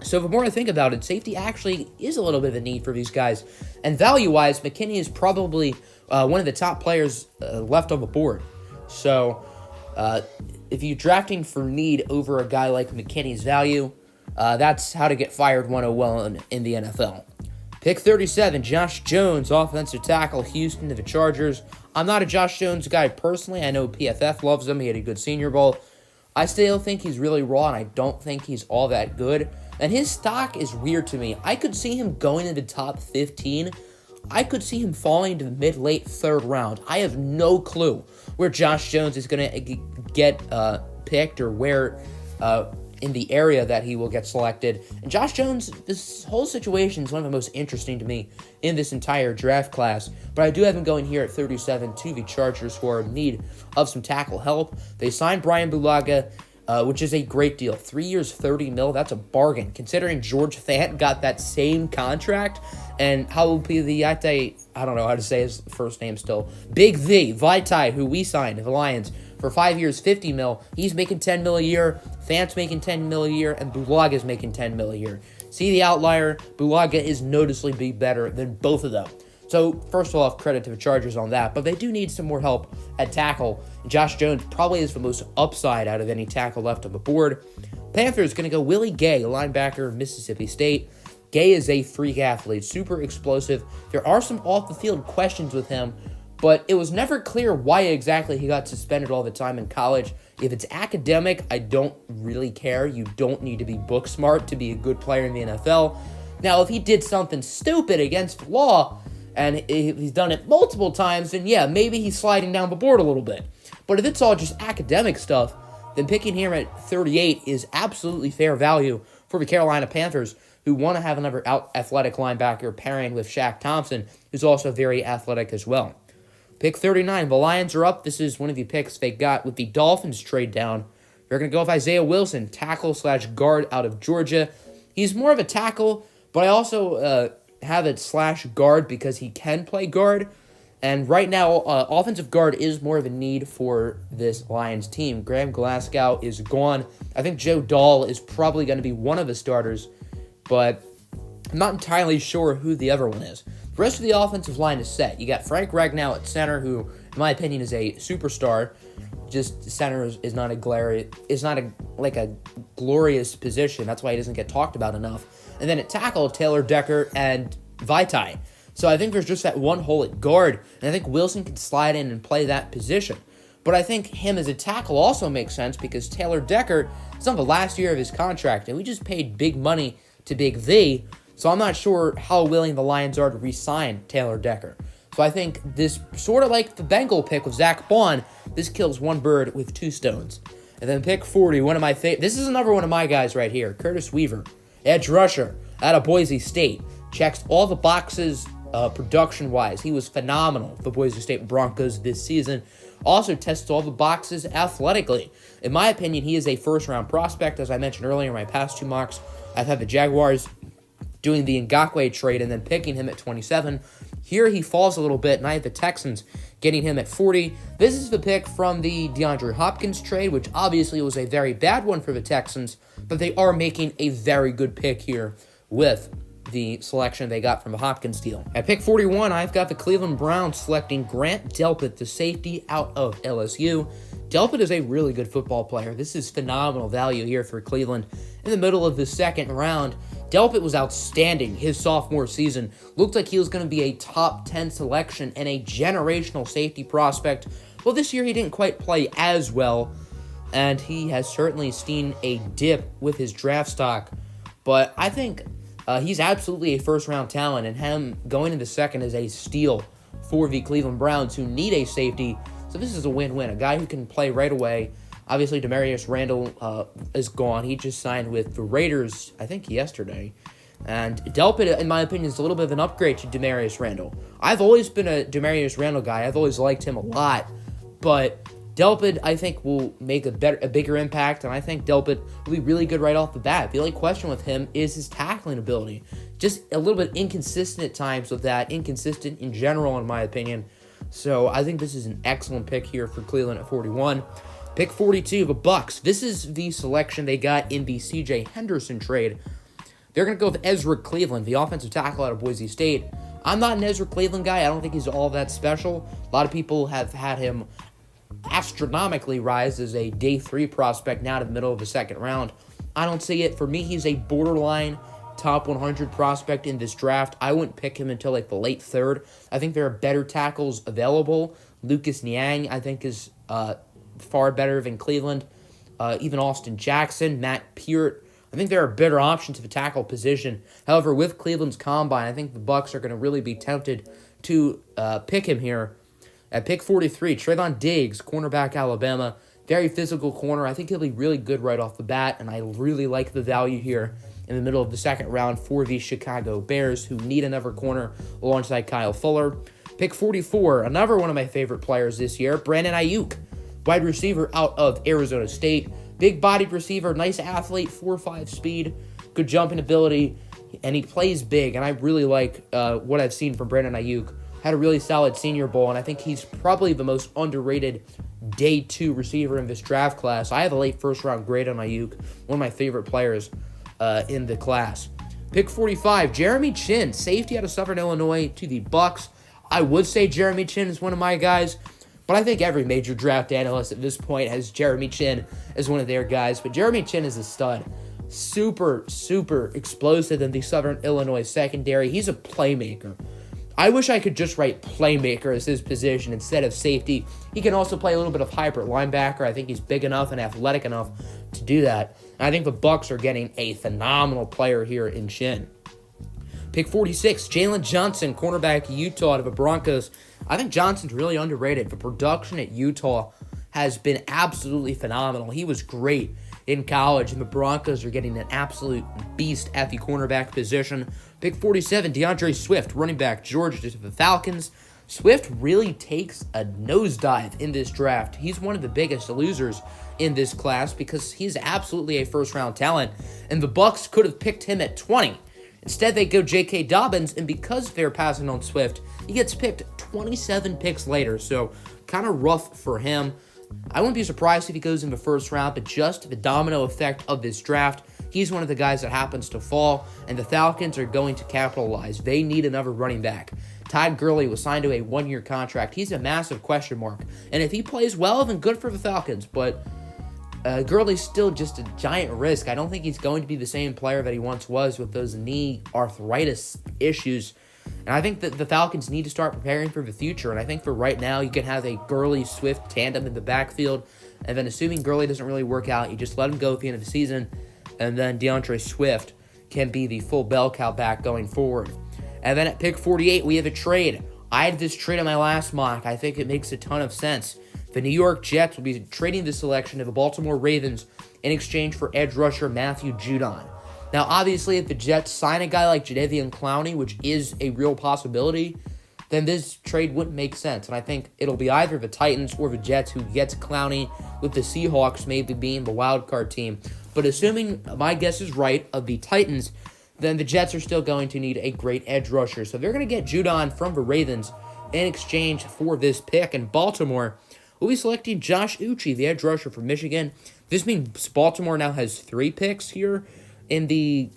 So the more I think about it, safety actually is a little bit of a need for these guys. And value-wise, McKinney is probably one of the top players left on the board. So if you're drafting for need over a guy like McKinney's value, that's how to get fired 101 in the NFL. Pick 37, Josh Jones, offensive tackle, Houston to the Chargers. I'm not a Josh Jones guy personally. I know PFF loves him. He had a good Senior Bowl. I still think he's really raw, and I don't think he's all that good. And his stock is weird to me. I could see him going into the top 15. I could see him falling to the mid-late 3rd round. I have no clue where Josh Jones is going to get picked or where in the area that he will get selected. And Josh Jones, this whole situation is one of the most interesting to me in this entire draft class. But I do have him going here at 37 to the Chargers, who are in need of some tackle help. They signed Brian Bulaga, which is a great deal. 3 years, $30 million. That's a bargain, considering George Fant got that same contract. And how will be the I don't know how to say his first name still. Big V, Vaitai, who we signed, the Lions, for 5 years, $50 million. He's making $10 million a year. Fant's making $10 million a year, and Bulaga's making $10 million a year. See the outlier? Bulaga is noticeably better than both of them. So, first of all, credit to the Chargers on that, but they do need some more help at tackle. Josh Jones probably is the most upside out of any tackle left on the board. Panthers going to go Willie Gay, linebacker, Mississippi State. Gay is a freak athlete, super explosive. There are some off-the-field questions with him, but it was never clear why exactly he got suspended all the time in college. If it's academic, I don't really care. You don't need to be book smart to be a good player in the NFL. Now, if he did something stupid against the law, and he's done it multiple times, then yeah, maybe he's sliding down the board a little bit. But if it's all just academic stuff, then picking him at 38 is absolutely fair value for the Carolina Panthers, who want to have another athletic linebacker pairing with Shaq Thompson, who's also very athletic as well. Pick 39, the Lions are up. This is one of the picks they got with the Dolphins trade down. They're going to go with Isaiah Wilson, tackle/guard out of Georgia. He's more of a tackle, but I also have it /guard because he can play guard. And right now, offensive guard is more of a need for this Lions team. Graham Glasgow is gone. I think Joe Dahl is probably going to be one of the starters, but I'm not entirely sure who the other one is. The rest of the offensive line is set. You got Frank Ragnow at center, who, in my opinion, is a superstar. Just center is not a glorious position. That's why he doesn't get talked about enough. And then at tackle, Taylor Decker and Vaitai. So I think there's just that one hole at guard, and I think Wilson can slide in and play that position. But I think him as a tackle also makes sense because Taylor Decker is on the last year of his contract, and we just paid big money to Big V, so I'm not sure how willing the Lions are to re-sign Taylor Decker. So I think this, sort of like the Bengal pick with Zach Bond, this kills one bird with two stones. And then pick 40, one of my this is another one of my guys right here, Curtis Weaver, edge rusher out of Boise State. Checks all the boxes production-wise. He was phenomenal for Boise State Broncos this season. Also tests all the boxes athletically. In my opinion, he is a first-round prospect. As I mentioned earlier in my past two mocks, I've had the Jaguars doing the Ngakoue trade and then picking him at 27. Here he falls a little bit, and I have the Texans getting him at 40. This is the pick from the DeAndre Hopkins trade, which obviously was a very bad one for the Texans, but they are making a very good pick here with the selection they got from the Hopkins deal. At pick 41, I've got the Cleveland Browns selecting Grant Delpit, the safety out of LSU. Delpit is a really good football player. This is phenomenal value here for Cleveland. In the middle of the second round, Delpit was outstanding his sophomore season. Looked like he was going to be a top 10 selection and a generational safety prospect. Well, this year he didn't quite play as well, and he has certainly seen a dip with his draft stock. But I think he's absolutely a first-round talent, and him going into second is a steal for the Cleveland Browns, who need a safety. So this is a win-win. A guy who can play right away. Obviously, Demarius Randall is gone. He just signed with the Raiders, I think, yesterday. And Delpit, in my opinion, is a little bit of an upgrade to Demarius Randall. I've always been a Demarius Randall guy. I've always liked him a lot. But Delpit, I think, will make a bigger impact, and I think Delpit will be really good right off the bat. The only question with him is his tackling ability. Just a little bit inconsistent at times with that. Inconsistent in general, in my opinion. So I think this is an excellent pick here for Cleveland at 41. Pick 42, the Bucks. This is the selection they got in the C.J. Henderson trade. They're going to go with Ezra Cleveland, the offensive tackle out of Boise State. I'm not an Ezra Cleveland guy. I don't think he's all that special. A lot of people have had him astronomically rise as a day 3 prospect now to the middle of the second round. I don't see it. For me, he's a borderline top 100 prospect in this draft. I wouldn't pick him until like the late third. I think there are better tackles available. Lucas Niang, I think, is far better than Cleveland. Even Austin Jackson, Matt Peart. I think there are better options at the tackle position. However, with Cleveland's combine, I think the Bucs are going to really be tempted to pick him here. At pick 43, Trayvon Diggs, cornerback, Alabama. Very physical corner. I think he'll be really good right off the bat, and I really like the value here in the middle of the second round for the Chicago Bears, who need another corner alongside Kyle Fuller. Pick 44, another one of my favorite players this year, Brandon Ayuk, wide receiver out of Arizona State. Big-bodied receiver, nice athlete, 4.5 speed, good jumping ability, and he plays big, and I really like what I've seen from Brandon Ayuk. Had a really solid Senior Bowl, and I think he's probably the most underrated day 2 receiver in this draft class. I have a late first-round grade on Ayuk, one of my favorite players in the class. Pick 45, Jeremy Chin, safety out of Southern Illinois to the Bucs. I would say Jeremy Chin is one of my guys, but I think every major draft analyst at this point has Jeremy Chin as one of their guys. But Jeremy Chin is a stud. Super, super explosive in the Southern Illinois secondary. He's a playmaker. I wish I could just write playmaker as his position instead of safety. He can also play a little bit of hybrid linebacker. I think he's big enough and athletic enough to do that. And I think the Bucs are getting a phenomenal player here in Shin. Pick 46, Jalen Johnson, cornerback Utah to the Broncos. I think Johnson's really underrated. The production at Utah has been absolutely phenomenal. He was great in college, and the Broncos are getting an absolute beast at the cornerback position. Pick 47, DeAndre Swift, running back, Georgia to the Falcons. Swift really takes a nosedive in this draft. He's one of the biggest losers in this class because he's absolutely a first-round talent, and the Bucs could have picked him at 20. Instead, they go J.K. Dobbins, and because they're passing on Swift, he gets picked 27 picks later, so kind of rough for him. I wouldn't be surprised if he goes in the first round, but just the domino effect of this draft, he's one of the guys that happens to fall, and the Falcons are going to capitalize. They need another running back. Todd Gurley was signed to a one-year contract. He's a massive question mark, and if he plays well, then good for the Falcons, but Gurley's still just a giant risk. I don't think he's going to be the same player that he once was with those knee arthritis issues. And I think that the Falcons need to start preparing for the future. And I think for right now, you can have a Gurley-Swift tandem in the backfield. And then assuming Gurley doesn't really work out, you just let him go at the end of the season. And then DeAndre Swift can be the full bell cow back going forward. And then at pick 48, we have a trade. I had this trade on my last mock. I think it makes a ton of sense. The New York Jets will be trading this selection to the Baltimore Ravens in exchange for edge rusher Matthew Judon. Now, obviously, if the Jets sign a guy like Jadeveon Clowney, which is a real possibility, then this trade wouldn't make sense. And I think it'll be either the Titans or the Jets who gets Clowney, with the Seahawks maybe being the wild card team. But assuming my guess is right of the Titans, then the Jets are still going to need a great edge rusher. So they're going to get Judon from the Ravens in exchange for this pick. And Baltimore will be selecting Josh Uche, the edge rusher from Michigan. This means Baltimore now has 3 picks here in the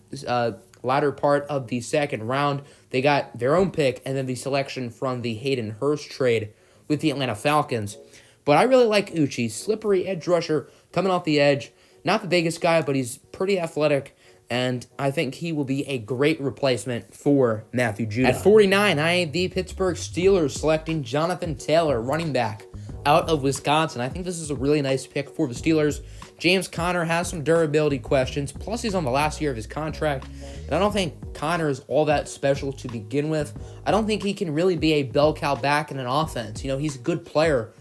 latter part of the second round. They got their own pick and then the selection from the Hayden Hurst trade with the Atlanta Falcons. But I really like Uche, slippery edge rusher coming off the edge. Not the biggest guy, but he's pretty athletic, and I think he will be a great replacement for Matthew Judon. At 49, I have the Pittsburgh Steelers selecting Jonathan Taylor, running back out of Wisconsin. I think this is a really nice pick for the Steelers. James Conner has some durability questions, plus he's on the last year of his contract, and I don't think Conner is all that special to begin with. I don't think he can really be a bell cow back in an offense. You know, he's a good player,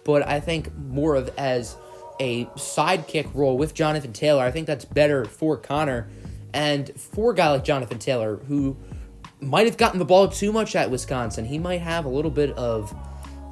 but I think more of as a sidekick role with Jonathan Taylor. I think that's better for Conner, and for a guy like Jonathan Taylor, who might have gotten the ball too much at Wisconsin, he might have a little bit of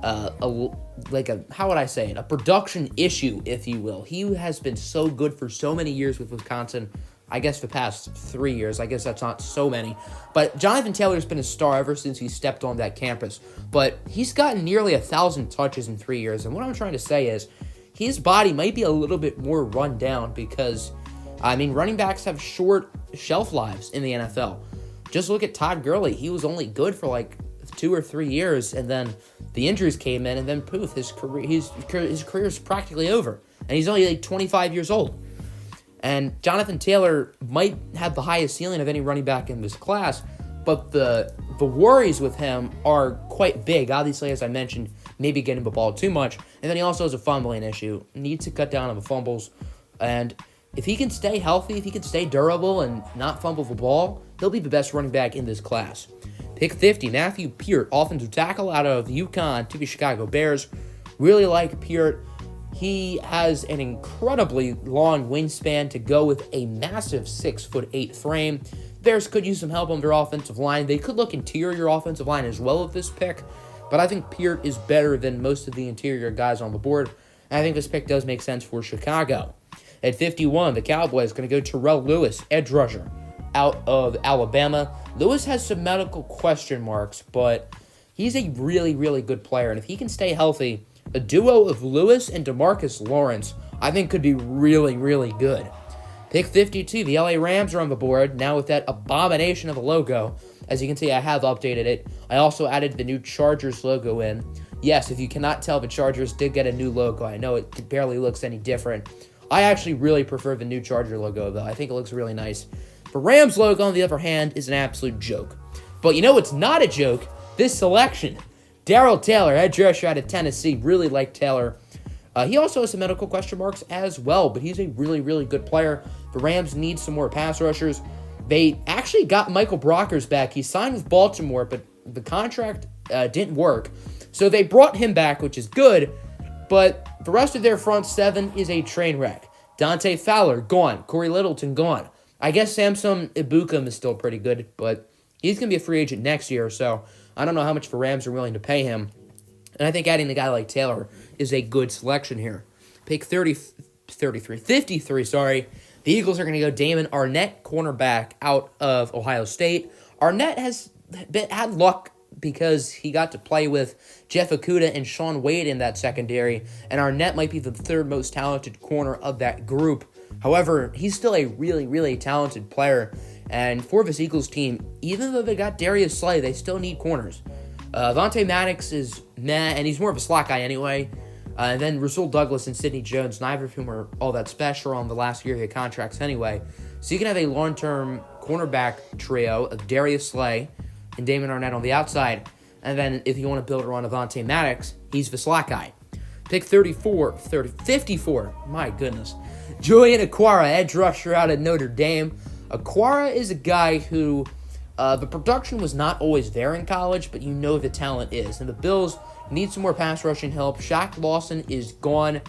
how would I say it? A production issue, if you will. He has been so good for so many years with Wisconsin. I guess the past 3 years. I guess that's not so many. But Jonathan Taylor's been a star ever since he stepped on that campus. But he's gotten nearly 1,000 touches in 3 years. And what I'm trying to say is his body might be a little bit more run down because, I mean, running backs have short shelf lives in the NFL. Just look at Todd Gurley. He was only good for like 2 or 3 years, and then the injuries came in, and then poof, his career is practically over, and he's only like 25 years old. And Jonathan Taylor might have the highest ceiling of any running back in this class, but the worries with him are quite big. Obviously, as I mentioned, maybe getting the ball too much, and then he also has a fumbling issue. Needs to cut down on the fumbles, and if he can stay healthy, if he can stay durable and not fumble the ball, he'll be the best running back in this class. Pick 50, Matthew Peart, offensive tackle out of UConn to the Chicago Bears. Really like Peart. He has an incredibly long wingspan to go with a massive 6'8" frame. Bears could use some help on their offensive line. They could look interior offensive line as well with this pick, but I think Peart is better than most of the interior guys on the board, and I think this pick does make sense for Chicago. At 51, the Cowboys are going to go Terrell Lewis, edge rusher, out of Alabama. Lewis has some medical question marks, but he's a really, really good player, and if he can stay healthy, a duo of Lewis and DeMarcus Lawrence, I think could be really, really good. Pick 52, the LA Rams are on the board, now with that abomination of a logo. As you can see, I have updated it. I also added the new Chargers logo in. Yes, if you cannot tell, the Chargers did get a new logo. I know it barely looks any different. I actually really prefer the new Charger logo, though. I think it looks really nice. The Rams logo, on the other hand, is an absolute joke. But you know what's not a joke? this selection. Darrell Taylor, edge rusher out of Tennessee. Really like Taylor. He also has some medical question marks as well, but he's a really, really good player. The Rams need some more pass rushers. They actually got Michael Brockers back. He signed with Baltimore, but the contract didn't work. So they brought him back, which is good, but the rest of their front seven is a train wreck. Dante Fowler, gone. Corey Littleton, gone. I guess Samson Ibukam is still pretty good, but he's going to be a free agent next year, so I don't know how much the Rams are willing to pay him. And I think adding a guy like Taylor is a good selection here. Pick 53, the Eagles are going to go Damon Arnett, cornerback out of Ohio State. Arnett has had luck because he got to play with Jeff Okudah and Sean Wade in that secondary, and Arnett might be the third most talented corner of that group. However, he's still a really, really talented player, and for this Eagles team, even though they got Darius Slay, they still need corners. Vontae Maddox is meh, and he's more of a slot guy anyway. And then Rasul Douglas and Sidney Jones, neither of whom are all that special on the last year of their contracts anyway. So you can have a long-term cornerback trio of Darius Slay and Damon Arnett on the outside. And then if you want to build around Vontae Maddox, he's the slot guy. Pick 54, my goodness. Julian Okwara, edge rusher out of Notre Dame. Okwara is a guy who the production was not always there in college, but you know the talent is. And the Bills need some more pass rushing help. Shaq Lawson is gone.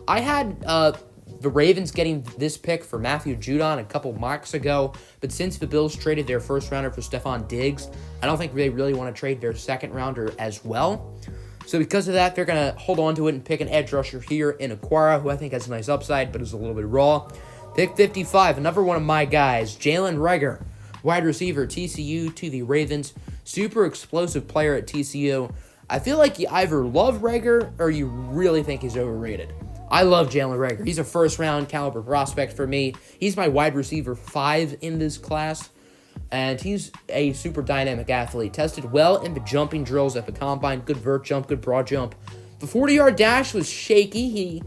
I had the Ravens getting this pick for Matthew Judon a couple mocks ago, but since the Bills traded their first rounder for Stephon Diggs, I don't think they really want to trade their second rounder as well. So because of that, they're going to hold on to it and pick an edge rusher here in Okwara, who I think has a nice upside, but is a little bit raw. Pick 55, another one of my guys, Jalen Reagor, wide receiver, TCU to the Ravens. Super explosive player at TCU. I feel like you either love Reagor or you really think he's overrated. I love Jalen Reagor. He's a first-round caliber prospect for me. He's my wide receiver 5 in this class, and he's a super dynamic athlete. Tested well in the jumping drills at the combine. Good vert jump, good broad jump. The 40-yard dash was shaky. He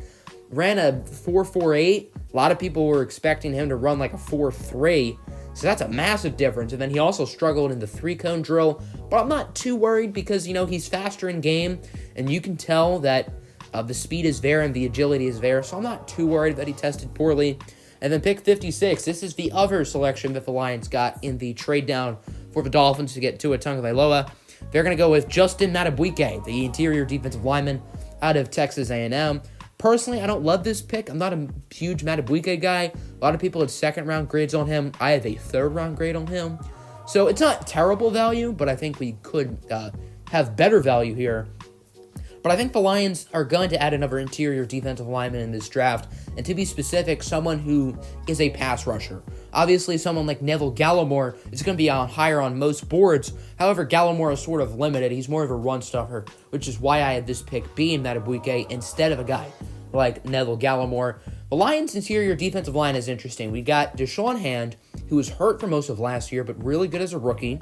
ran a 4.48. A lot of people were expecting him to run like a 4.3. So that's a massive difference. And then he also struggled in the 3-cone drill. But I'm not too worried because, he's faster in game. And you can tell that the speed is there and the agility is there. So I'm not too worried that he tested poorly. And then pick 56. This is the other selection that the Lions got in the trade down for the Dolphins to get Tua Tagovailoa. They're going to go with Justin Madubuike, the interior defensive lineman out of Texas A&M. Personally, I don't love this pick. I'm not a huge Madubuike guy. A lot of people had second-round grades on him. I have a third-round grade on him. So it's not terrible value, but I think we could have better value here. But I think the Lions are going to add another interior defensive lineman in this draft. And to be specific, someone who is a pass rusher. Obviously, someone like Neville Gallimore is going to be higher on most boards. However, Gallimore is sort of limited. He's more of a run stuffer, which is why I had this pick being Madubuike instead of a guy like Neville Gallimore. The Lions' interior defensive line is interesting. We got Deshaun Hand, who was hurt for most of last year, but really good as a rookie.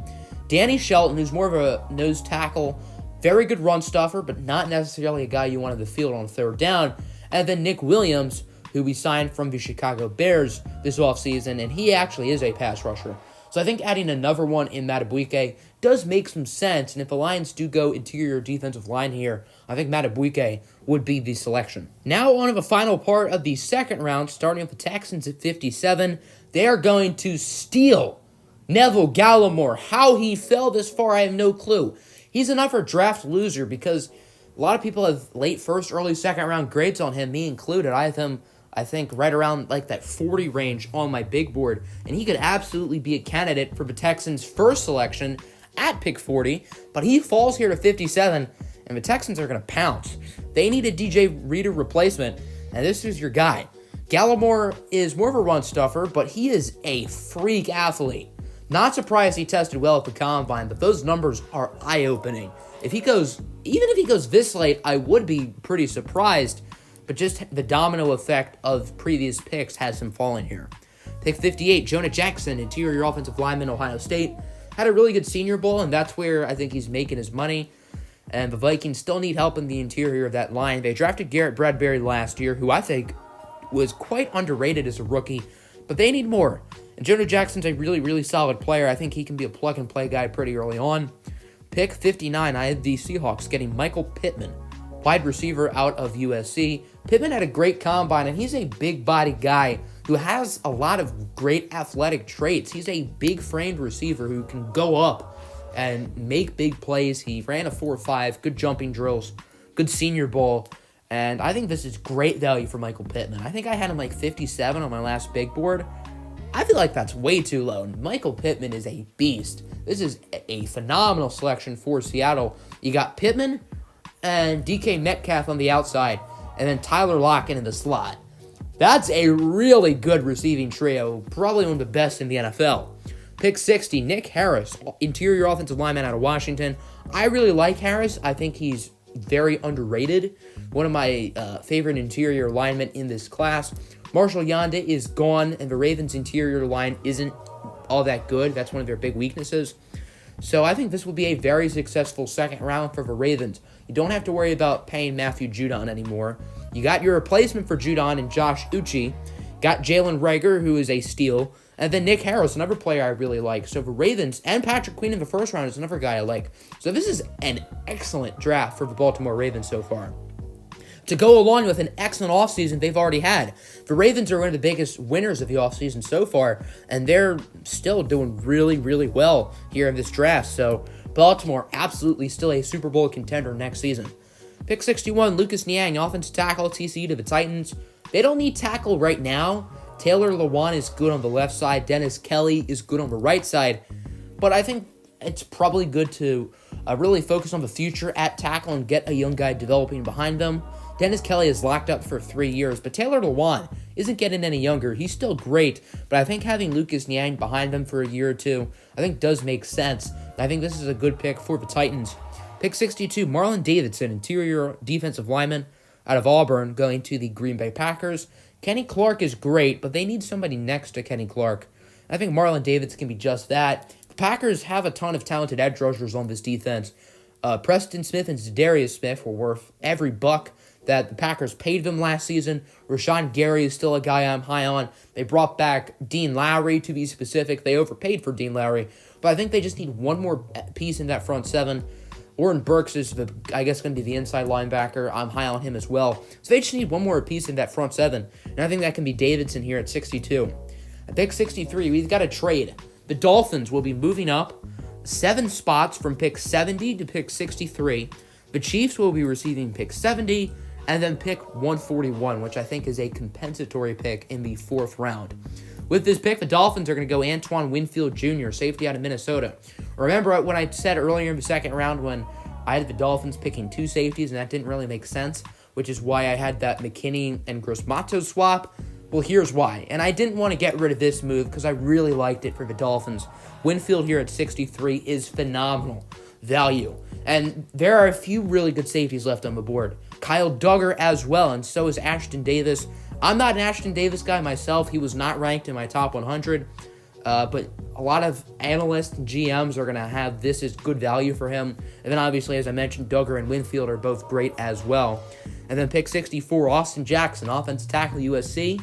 Danny Shelton, who's more of a nose tackle, very good run stuffer, but not necessarily a guy you want in the field on third down. And then Nick Williams, who we signed from the Chicago Bears this offseason, and he actually is a pass rusher. So I think adding another one in Madubuike does make some sense, and if the Lions do go interior defensive line here, I think Madubuike would be the selection. Now on to the final part of the second round, starting with the Texans at 57. They are going to steal Neville Gallimore. How he fell this far, I have no clue. He's another draft loser because a lot of people have late first, early second round grades on him, me included. I have him, I think, right around like that 40 range on my big board, and he could absolutely be a candidate for the Texans' first selection at pick 40, but he falls here to 57, and the Texans are going to pounce. They need a DJ Reader replacement, and this is your guy. Gallimore is more of a run stuffer, but he is a freak athlete. Not surprised he tested well at the combine, but those numbers are eye-opening. Even if he goes this late, I would be pretty surprised, but just the domino effect of previous picks has him falling here. Pick 58, Jonah Jackson, interior offensive lineman, Ohio State. Had a really good Senior Bowl, and that's where I think he's making his money. And the Vikings still need help in the interior of that line. They drafted Garrett Bradbury last year, who I think was quite underrated as a rookie, but they need more. And Jonah Jackson's a really, really solid player. I think he can be a plug-and-play guy pretty early on. Pick 59, I had the Seahawks getting Michael Pittman, wide receiver out of USC. Pittman had a great combine, and he's a big-bodied guy who has a lot of great athletic traits. He's a big-framed receiver who can go up and make big plays. He ran a 4.5, good jumping drills, good senior bowl, and I think this is great value for Michael Pittman. I think I had him like 57 on my last big board. I feel like that's way too low. Michael Pittman is a beast. This is a phenomenal selection for Seattle. You got Pittman and DK Metcalf on the outside, and then Tyler Lockett in the slot. That's a really good receiving trio, probably one of the best in the NFL. Pick 60, Nick Harris, interior offensive lineman out of Washington. I really like Harris. I think he's very underrated. One of my favorite interior linemen in this class. Marshall Yanda is gone, and the Ravens' interior line isn't all that good. That's one of their big weaknesses. So I think this will be a very successful second round for the Ravens. You don't have to worry about paying Matthew Judon anymore. You got your replacement for Judon and Josh Uche. Got Jalen Reagor, who is a steal. And then Nick Harris, another player I really like. So the Ravens, and Patrick Queen in the first round is another guy I like. So this is an excellent draft for the Baltimore Ravens so far. To go along with an excellent offseason they've already had. The Ravens are one of the biggest winners of the offseason so far, and they're still doing really, really well here in this draft. So Baltimore absolutely still a Super Bowl contender next season. Pick 61, Lucas Niang, offensive tackle, TCU to the Titans. They don't need tackle right now. Taylor Lewan is good on the left side. Dennis Kelly is good on the right side. But I think it's probably good to really focus on the future at tackle and get a young guy developing behind them. Dennis Kelly is locked up for 3 years, but Taylor Lewan isn't getting any younger. He's still great, but I think having Lucas Niang behind them for a year or two, I think does make sense. I think this is a good pick for the Titans. Pick 62, Marlon Davidson, interior defensive lineman out of Auburn, going to the Green Bay Packers. Kenny Clark is great, but they need somebody next to Kenny Clark. I think Marlon Davidson can be just that. The Packers have a ton of talented edge rushers on this defense. Preston Smith and Zadarius Smith were worth every buck that the Packers paid them last season. Rashawn Gary is still a guy I'm high on. They brought back Dean Lowry, to be specific. They overpaid for Dean Lowry, but I think they just need one more piece in that front seven. Oren Burks is, I guess, going to be the inside linebacker. I'm high on him as well. So they just need one more piece in that front seven, and I think that can be Davidson here at 62. At pick 63, we've got a trade. The Dolphins will be moving up 7 spots from pick 70 to pick 63. The Chiefs will be receiving pick 70, and then pick 141, which I think is a compensatory pick in the 4th round. With this pick, the Dolphins are going to go Antoine Winfield Jr., safety out of Minnesota. Remember when I said earlier in the 2nd round when I had the Dolphins picking 2 safeties, and that didn't really make sense, which is why I had that McKinney and Gross-Matos swap? Well, here's why. And I didn't want to get rid of this move because I really liked it for the Dolphins. Winfield here at 63 is phenomenal value. And there are a few really good safeties left on the board. Kyle Duggar as well, and so is Ashton Davis. I'm not an Ashton Davis guy myself. He was not ranked in my top 100, but a lot of analysts and GMs are going to have this as good value for him. And then obviously, as I mentioned, Duggar and Winfield are both great as well. And then pick 64, Austin Jackson, offensive tackle, USC,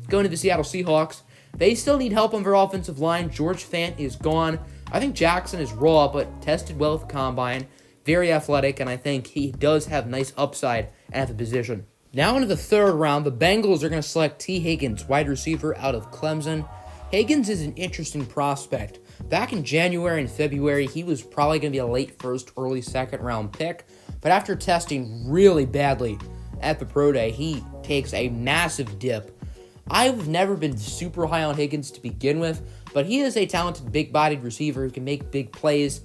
going to the Seattle Seahawks. They still need help on their offensive line. George Fant is gone. I think Jackson is raw, but tested well at the combine. Very athletic, and I think he does have nice upside at the position. Now into the 3rd round, the Bengals are going to select T. Higgins, wide receiver out of Clemson. Higgins is an interesting prospect. Back in January and February, he was probably going to be a late 1st, early 2nd round pick, but after testing really badly at the Pro Day, he takes a massive dip. I've never been super high on Higgins to begin with, but he is a talented, big-bodied receiver who can make big plays.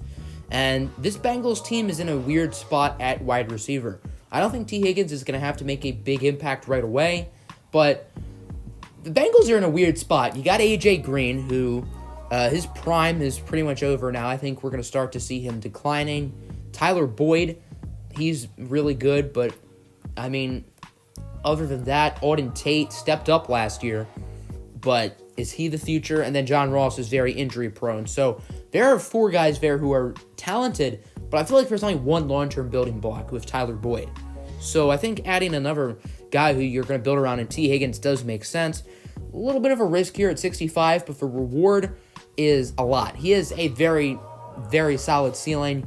And this Bengals team is in a weird spot at wide receiver. I don't think T. Higgins is going to have to make a big impact right away, but the Bengals are in a weird spot. You got A.J. Green, who his prime is pretty much over now. I think we're going to start to see him declining. Tyler Boyd, he's really good, but, I mean, other than that, Auden Tate stepped up last year, but is he the future? And then John Ross is very injury-prone. So there are 4 guys there who are talented, but I feel like there's only one long-term building block with Tyler Boyd. So I think adding another guy who you're going to build around in T. Higgins does make sense. A little bit of a risk here at 65, but the reward is a lot. He has a very, very solid ceiling,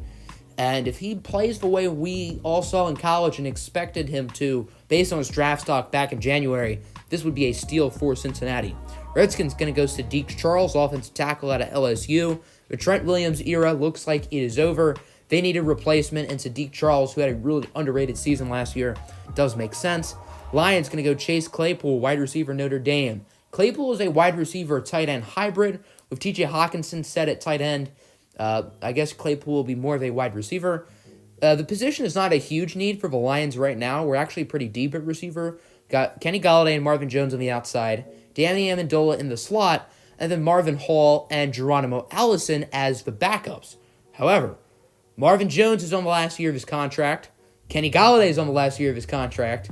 And if he plays the way we all saw in college and expected him to, based on his draft stock back in January, this would be a steal for Cincinnati. Redskins going to go Sadiq Charles, offensive tackle out of LSU. The Trent Williams era looks like it is over. They need a replacement, and Sadiq Charles, who had a really underrated season last year, does make sense. Lions going to go Chase Claypool, wide receiver, Notre Dame. Claypool is a wide receiver tight end hybrid with TJ Hawkinson set at tight end. I guess Claypool will be more of a wide receiver. The position is not a huge need for the Lions right now. We're actually pretty deep at receiver. Got Kenny Golladay and Marvin Jones on the outside, Danny Amendola in the slot, and then Marvin Hall and Geronimo Allison as the backups. However, Marvin Jones is on the last year of his contract. Kenny Golladay is on the last year of his contract.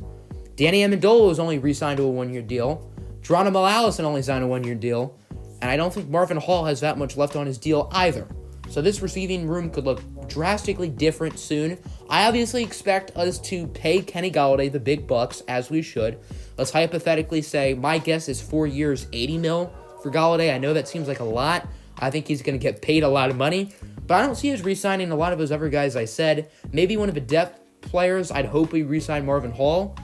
Danny Amendola was only re-signed to a one-year deal. Geronimo Allison only signed a one-year deal. And I don't think Marvin Hall has that much left on his deal either. So this receiving room could look drastically different soon. I obviously expect us to pay Kenny Golladay the big bucks, as we should. Let's hypothetically say, my guess is 4 years, $80 million for Golladay. I know that seems like a lot. I think he's going to get paid a lot of money. But I don't see us re-signing a lot of those other guys I said. Maybe one of the depth players, I'd hope we re-sign Marvin Hall.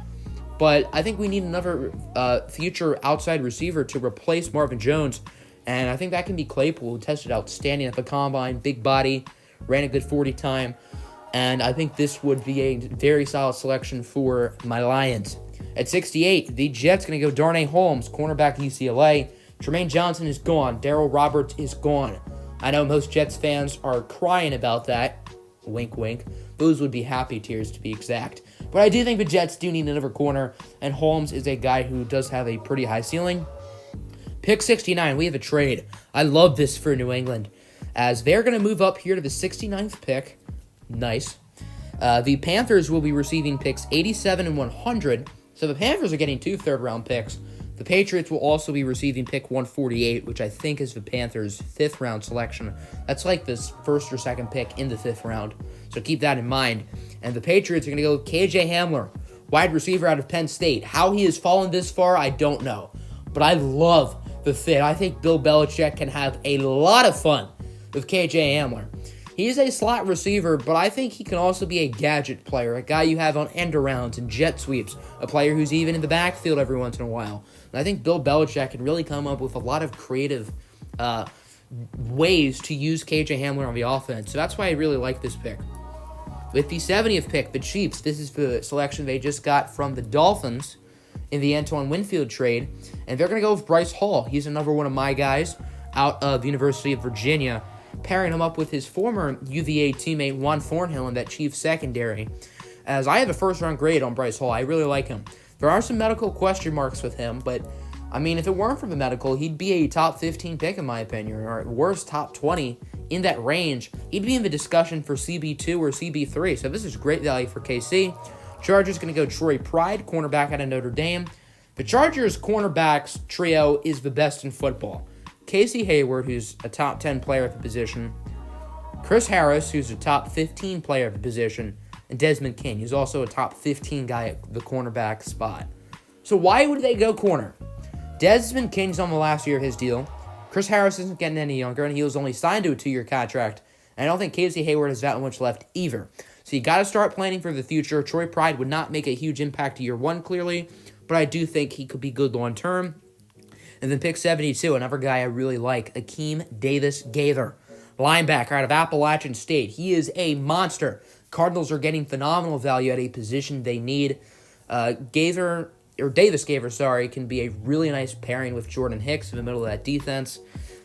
But I think we need another future outside receiver to replace Marvin Jones. And I think that can be Claypool, who tested outstanding at the combine, big body, ran a good 40 time. And I think this would be a very solid selection for my Lions. At 68, the Jets going to go Darnay Holmes, cornerback UCLA. Tremaine Johnson is gone. Darryl Roberts is gone. I know most Jets fans are crying about that. Wink, wink. Those would be happy tears, to be exact. But I do think the Jets do need another corner, and Holmes is a guy who does have a pretty high ceiling. Pick 69, we have a trade. I love this for New England, as they're going to move up here to the 69th pick. Nice. The Panthers will be receiving picks 87 and 100, so the Panthers are getting 2 third-round picks. The Patriots will also be receiving pick 148, which I think is the Panthers' 5th-round selection. That's like this first or second pick in the 5th round, so keep that in mind. And the Patriots are going to go KJ Hamler, wide receiver out of Penn State. How he has fallen this far, I don't know, but I love the fit. I think Bill Belichick can have a lot of fun with KJ Hamler. He's a slot receiver, but I think he can also be a gadget player, a guy you have on end-arounds and jet sweeps, a player who's even in the backfield every once in a while. And I think Bill Belichick can really come up with a lot of creative ways to use KJ Hamler on the offense. So that's why I really like this pick. With the 70th pick, the Chiefs, this is the selection they just got from the Dolphins in the Antoine Winfield trade, and they're going to go with Bryce Hall. He's another one of my guys out of the University of Virginia, pairing him up with his former UVA teammate Juan Thornhill in that Chiefs secondary. As I have a first-round grade on Bryce Hall, I really like him. There are some medical question marks with him, but I mean, if it weren't for the medical, he'd be a top 15 pick in my opinion, or at worst top 20 in that range. He'd be in the discussion for CB2 or CB3, so this is great value for KC. Chargers going to go Troy Pride, cornerback out of Notre Dame. The Chargers' cornerbacks trio is the best in football. Casey Hayward, who's a top 10 player at the position. Chris Harris, who's a top 15 player at the position. And Desmond King, who's also a top 15 guy at the cornerback spot. So why would they go corner? Desmond King's on the last year of his deal. Chris Harris isn't getting any younger, and he was only signed to a 2-year contract. And I don't think Casey Hayward has that much left either. So you got to start planning for the future. Troy Pride would not make a huge impact to year 1, clearly, but I do think he could be good long term. And then pick 72, another guy I really like, Akeem Davis-Gaither, linebacker out of Appalachian State. He is a monster. Cardinals are getting phenomenal value at a position they need. Davis-Gaither, can be a really nice pairing with Jordan Hicks in the middle of that defense.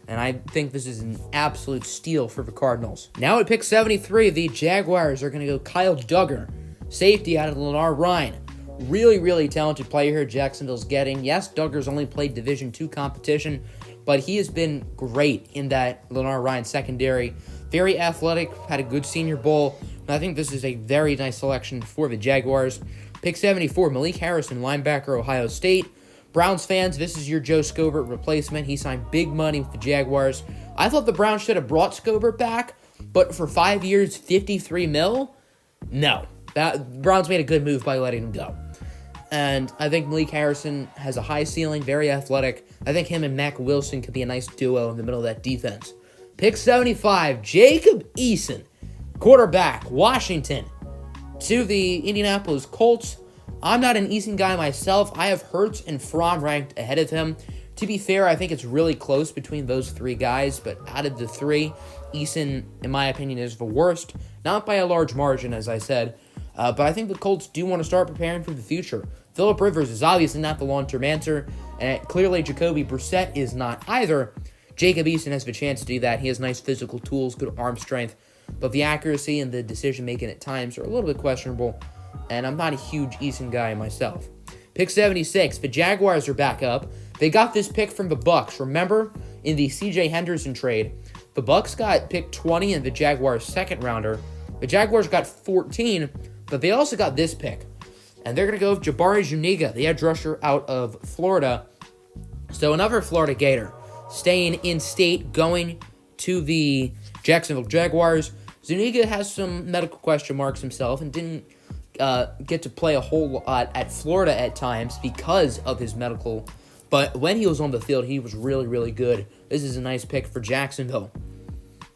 And I think this is an absolute steal for the Cardinals. Now at pick 73, the Jaguars are going to go Kyle Duggar, safety out of Lennar Ryan. Really, really talented player here Jacksonville's getting. Yes, Duggar's only played Division II competition, but he has been great in that Lennar Ryan secondary. Very athletic, had a good Senior Bowl, and I think this is a very nice selection for the Jaguars. Pick 74, Malik Harrison, linebacker, Ohio State. Browns fans, this is your Joe Scobert replacement. He signed big money with the Jaguars. I thought the Browns should have brought Scobert back, but for 5 years, $53 million? No. Browns made a good move by letting him go. And I think Malik Harrison has a high ceiling, very athletic. I think him and Mack Wilson could be a nice duo in the middle of that defense. Pick 75, Jacob Eason, Quarterback, Washington, to the Indianapolis Colts. I'm not an Eason guy myself. I have Hurts and Fromm ranked ahead of him. To be fair, I think it's really close between those three guys, but out of the three, Eason, in my opinion, is the worst. Not by a large margin, as I said, but I think the Colts do want to start preparing for the future. Phillip Rivers is obviously not the long-term answer, and clearly Jacoby Brissett is not either. Jacob Eason has the chance to do that. He has nice physical tools, good arm strength, but the accuracy and the decision-making at times are a little bit questionable, and I'm not a huge Eason guy myself. Pick 76, the Jaguars are back up. They got this pick from the Bucs. Remember, in the C.J. Henderson trade, the Bucs got pick 20 and the Jaguars' second rounder. The Jaguars got 14, but they also got this pick. And they're going to go with Jabari Zuniga, the edge rusher out of Florida. So another Florida Gator staying in state, going to the Jacksonville Jaguars. Zuniga has some medical question marks himself and didn't get to play a whole lot at Florida at times because of his medical. But when he was on the field, he was really, really good. This is a nice pick for Jacksonville.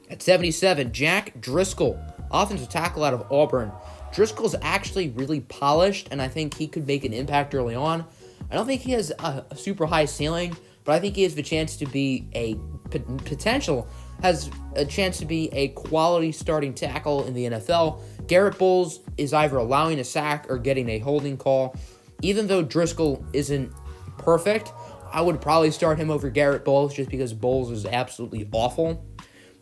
At 77, Jack Driscoll, offensive tackle out of Auburn. Driscoll's actually really polished, and I think he could make an impact early on. I don't think he has a super high ceiling, but I think he has the chance to be has a chance to be a quality starting tackle in the NFL. Garrett Bowles is either allowing a sack or getting a holding call. Even though Driscoll isn't perfect, I would probably start him over Garrett Bowles just because Bowles is absolutely awful.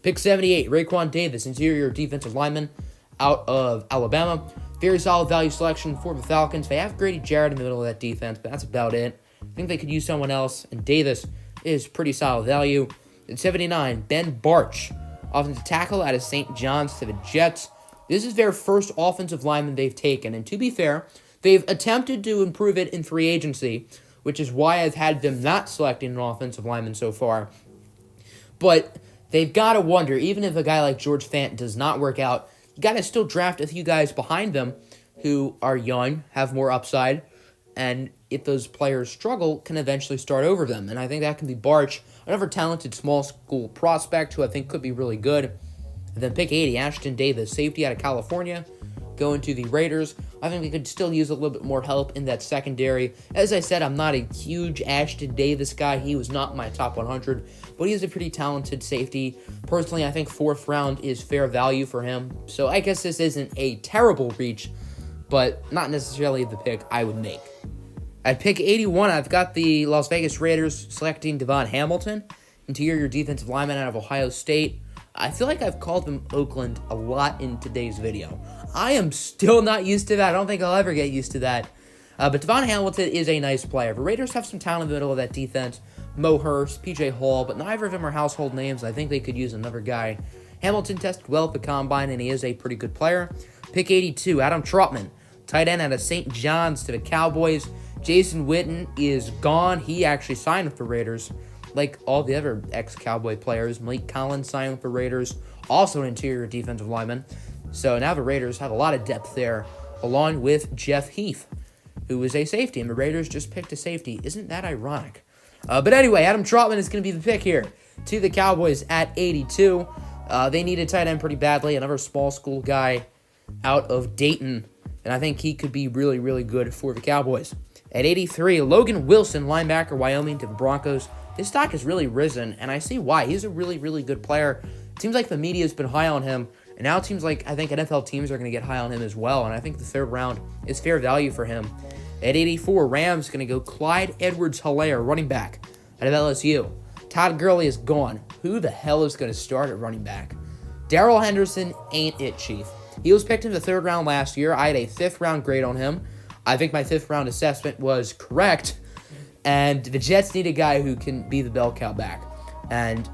Pick 78, Raekwon Davis, interior defensive lineman out of Alabama. Very solid value selection for the Falcons. They have Grady Jarrett in the middle of that defense, but that's about it. I think they could use someone else, and Davis is pretty solid value. At 79, Ben Barch, offensive tackle out of St. John's to the Jets. This is their first offensive lineman they've taken, and to be fair, they've attempted to improve it in free agency, which is why I've had them not selecting an offensive lineman so far. But they've got to wonder, even if a guy like George Fant does not work out, you got to still draft a few guys behind them who are young, have more upside, and if those players struggle, can eventually start over them. And I think that can be Barch, another talented small school prospect who I think could be really good. And then pick 80, Ashton Davis, safety out of California, going to the Raiders. I think we could still use a little bit more help in that secondary. As I said, I'm not a huge Ashton Davis guy. He was not my top 100, but he is a pretty talented safety. Personally, I think 4th round is fair value for him. So I guess this isn't a terrible reach, but not necessarily the pick I would make. At pick 81, I've got the Las Vegas Raiders selecting Devon Hamilton, interior defensive lineman out of Ohio State. I feel like I've called them Oakland a lot in today's video. I am still not used to that. I don't think I'll ever get used to that. But Devon Hamilton is a nice player. The Raiders have some talent in the middle of that defense. Mo Hurst, P.J. Hall, but neither of them are household names. I think they could use another guy. Hamilton tested well at the Combine, and he is a pretty good player. Pick 82, Adam Trautman, tight end out of St. John's to the Cowboys. Jason Witten is gone. He actually signed with the Raiders. Like all the other ex-Cowboy players, Malik Collins signed with the Raiders, also an interior defensive lineman. So now the Raiders have a lot of depth there, along with Jeff Heath, who is a safety, and the Raiders just picked a safety. Isn't that ironic? But anyway, Adam Trautman is going to be the pick here to the Cowboys at 82. They need a tight end pretty badly, another small school guy out of Dayton, and I think he could be really, really good for the Cowboys. At 83, Logan Wilson, linebacker, Wyoming to the Broncos. His stock has really risen, and I see why. He's a really, really good player. It seems like the media has been high on him, and now it seems like I think NFL teams are going to get high on him as well, and I think the 3rd round is fair value for him. At 84, Rams going to go Clyde Edwards-Helaire, running back out of LSU. Todd Gurley is gone. Who the hell is going to start at running back? Darrell Henderson ain't it, Chief. He was picked in the 3rd round last year. I had a 5th round grade on him. I think my 5th round assessment was correct. And the Jets need a guy who can be the bell cow back. And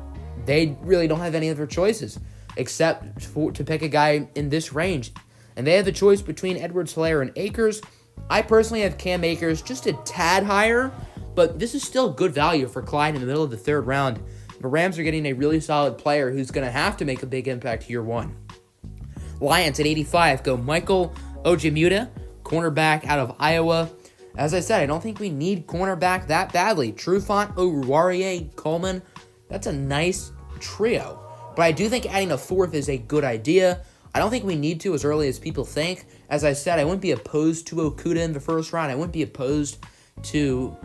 they really don't have any other choices except to pick a guy in this range. And they have the choice between Edwards-Helaire and Akers. I personally have Cam Akers just a tad higher, but this is still good value for Clyde in the middle of the 3rd round. The Rams are getting a really solid player who's going to have to make a big impact year 1. Lions at 85 go Michael Ojemudia, cornerback out of Iowa. As I said, I don't think we need cornerback that badly. Trufant, Oruwariye, Coleman, that's a nice trio. But I do think adding a 4th is a good idea. I don't think we need to as early as people think. As I said, I wouldn't be opposed to Okudah in the first round. I wouldn't be opposed to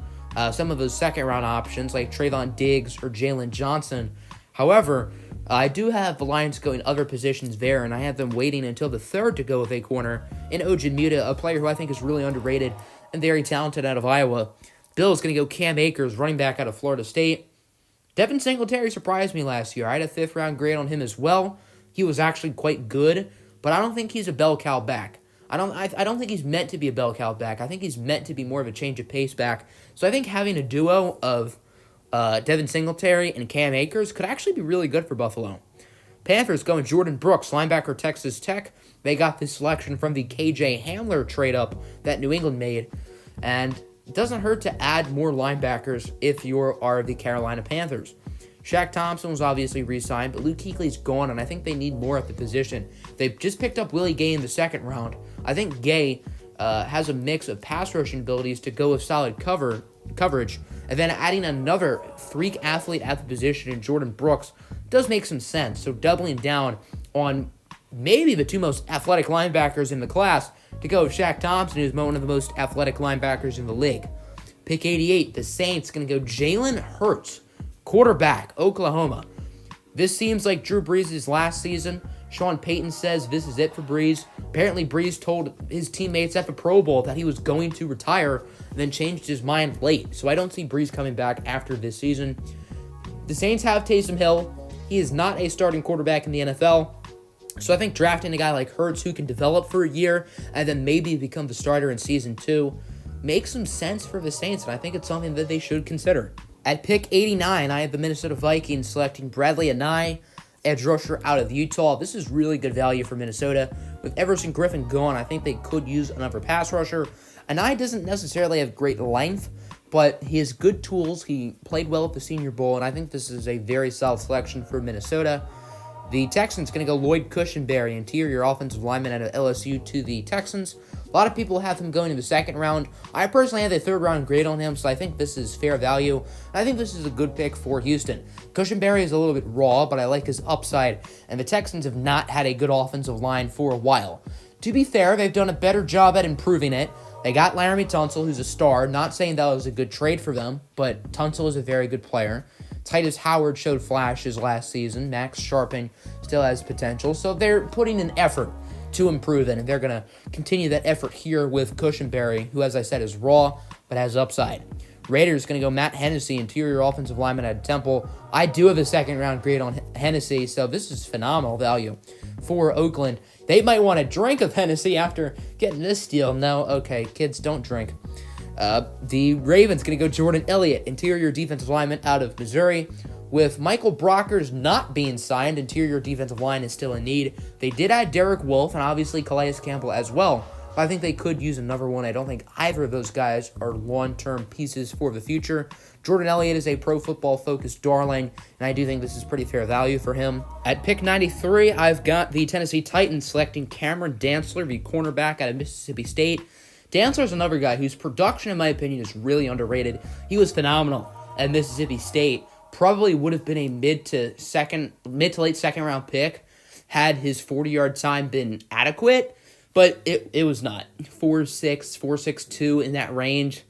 some of those second-round options like Trayvon Diggs or Jalen Johnson. However, I do have the Lions going other positions there, and I have them waiting until the third to go with a corner in Ojin Muta, a player who I think is really underrated and very talented out of Iowa. Bill's going to go Cam Akers, running back out of Florida State. Devin Singletary surprised me last year. I had a fifth-round grade on him as well. He was actually quite good, but I don't think he's a bell cow back. I don't think he's meant to be a bell cow back. I think he's meant to be more of a change of pace back. So I think having a duo of Devin Singletary and Cam Akers could actually be really good for Buffalo. Panthers going Jordan Brooks, linebacker, Texas Tech. They got this selection from the KJ Hamler trade-up that New England made. And it doesn't hurt to add more linebackers if you are the Carolina Panthers. Shaq Thompson was obviously re-signed, but Luke Kuechly's gone, and I think they need more at the position. They've just picked up Willie Gay in the second round. I think Gay has a mix of pass rushing abilities to go with solid coverage, and then adding another freak athlete at the position in Jordan Brooks does make some sense. So doubling down on maybe the two most athletic linebackers in the class to go with Shaq Thompson, who's one of the most athletic linebackers in the league. Pick 88, the Saints going to go Jalen Hurts, quarterback, Oklahoma. This seems like Drew Brees' last season. Sean Payton says this is it for Brees. Apparently, Brees told his teammates at the Pro Bowl that he was going to retire, and then changed his mind late. So I don't see Brees coming back after this season. The Saints have Taysom Hill. He is not a starting quarterback in the NFL. So I think drafting a guy like Hurts who can develop for a year and then maybe become the starter in season 2 makes some sense for the Saints, and I think it's something that they should consider. At pick 89, I have the Minnesota Vikings selecting Bradley Anae, edge rusher out of Utah. This is really good value for Minnesota. With Everson Griffin gone, I think they could use another pass rusher. Anae doesn't necessarily have great length, but he has good tools. He played well at the Senior Bowl, and I think this is a very solid selection for Minnesota. The Texans going to go Lloyd Cushenberry, interior offensive lineman out of LSU, to the Texans. A lot of people have him going in the second round. I personally have a third-round grade on him, so I think this is fair value. I think this is a good pick for Houston. Cushenberry is a little bit raw, but I like his upside, and the Texans have not had a good offensive line for a while. To be fair, they've done a better job at improving it. They got Laramie Tunsil, who's a star. Not saying that was a good trade for them, but Tunsil is a very good player. Titus Howard showed flashes last season. Max Sharping still has potential. So they're putting an effort to improve it, and they're going to continue that effort here with Cushenberry, who, as I said, is raw but has upside. Raiders going to go Matt Hennessy, interior offensive lineman at Temple. I do have a second-round grade on Hennessy, so this is phenomenal value for Oakland. They might want to drink of Hennessy after getting this deal. No, okay, kids, don't drink. The Ravens going to go Jordan Elliott, interior defensive lineman out of Missouri. With Michael Brockers not being signed, interior defensive line is still in need. They did add Derek Wolfe and obviously Calais Campbell as well, but I think they could use another one. I don't think either of those guys are long-term pieces for the future. Jordan Elliott is a Pro Football Focus darling, and I do think this is pretty fair value for him. At pick 93, I've got the Tennessee Titans selecting Cameron Dantzler, the cornerback out of Mississippi State. Dantzler is another guy whose production, in my opinion, is really underrated. He was phenomenal at Mississippi State. Probably would have been a mid to late second round pick had his 40-yard time been adequate, but it was not. 4.6, 4.62 in that range.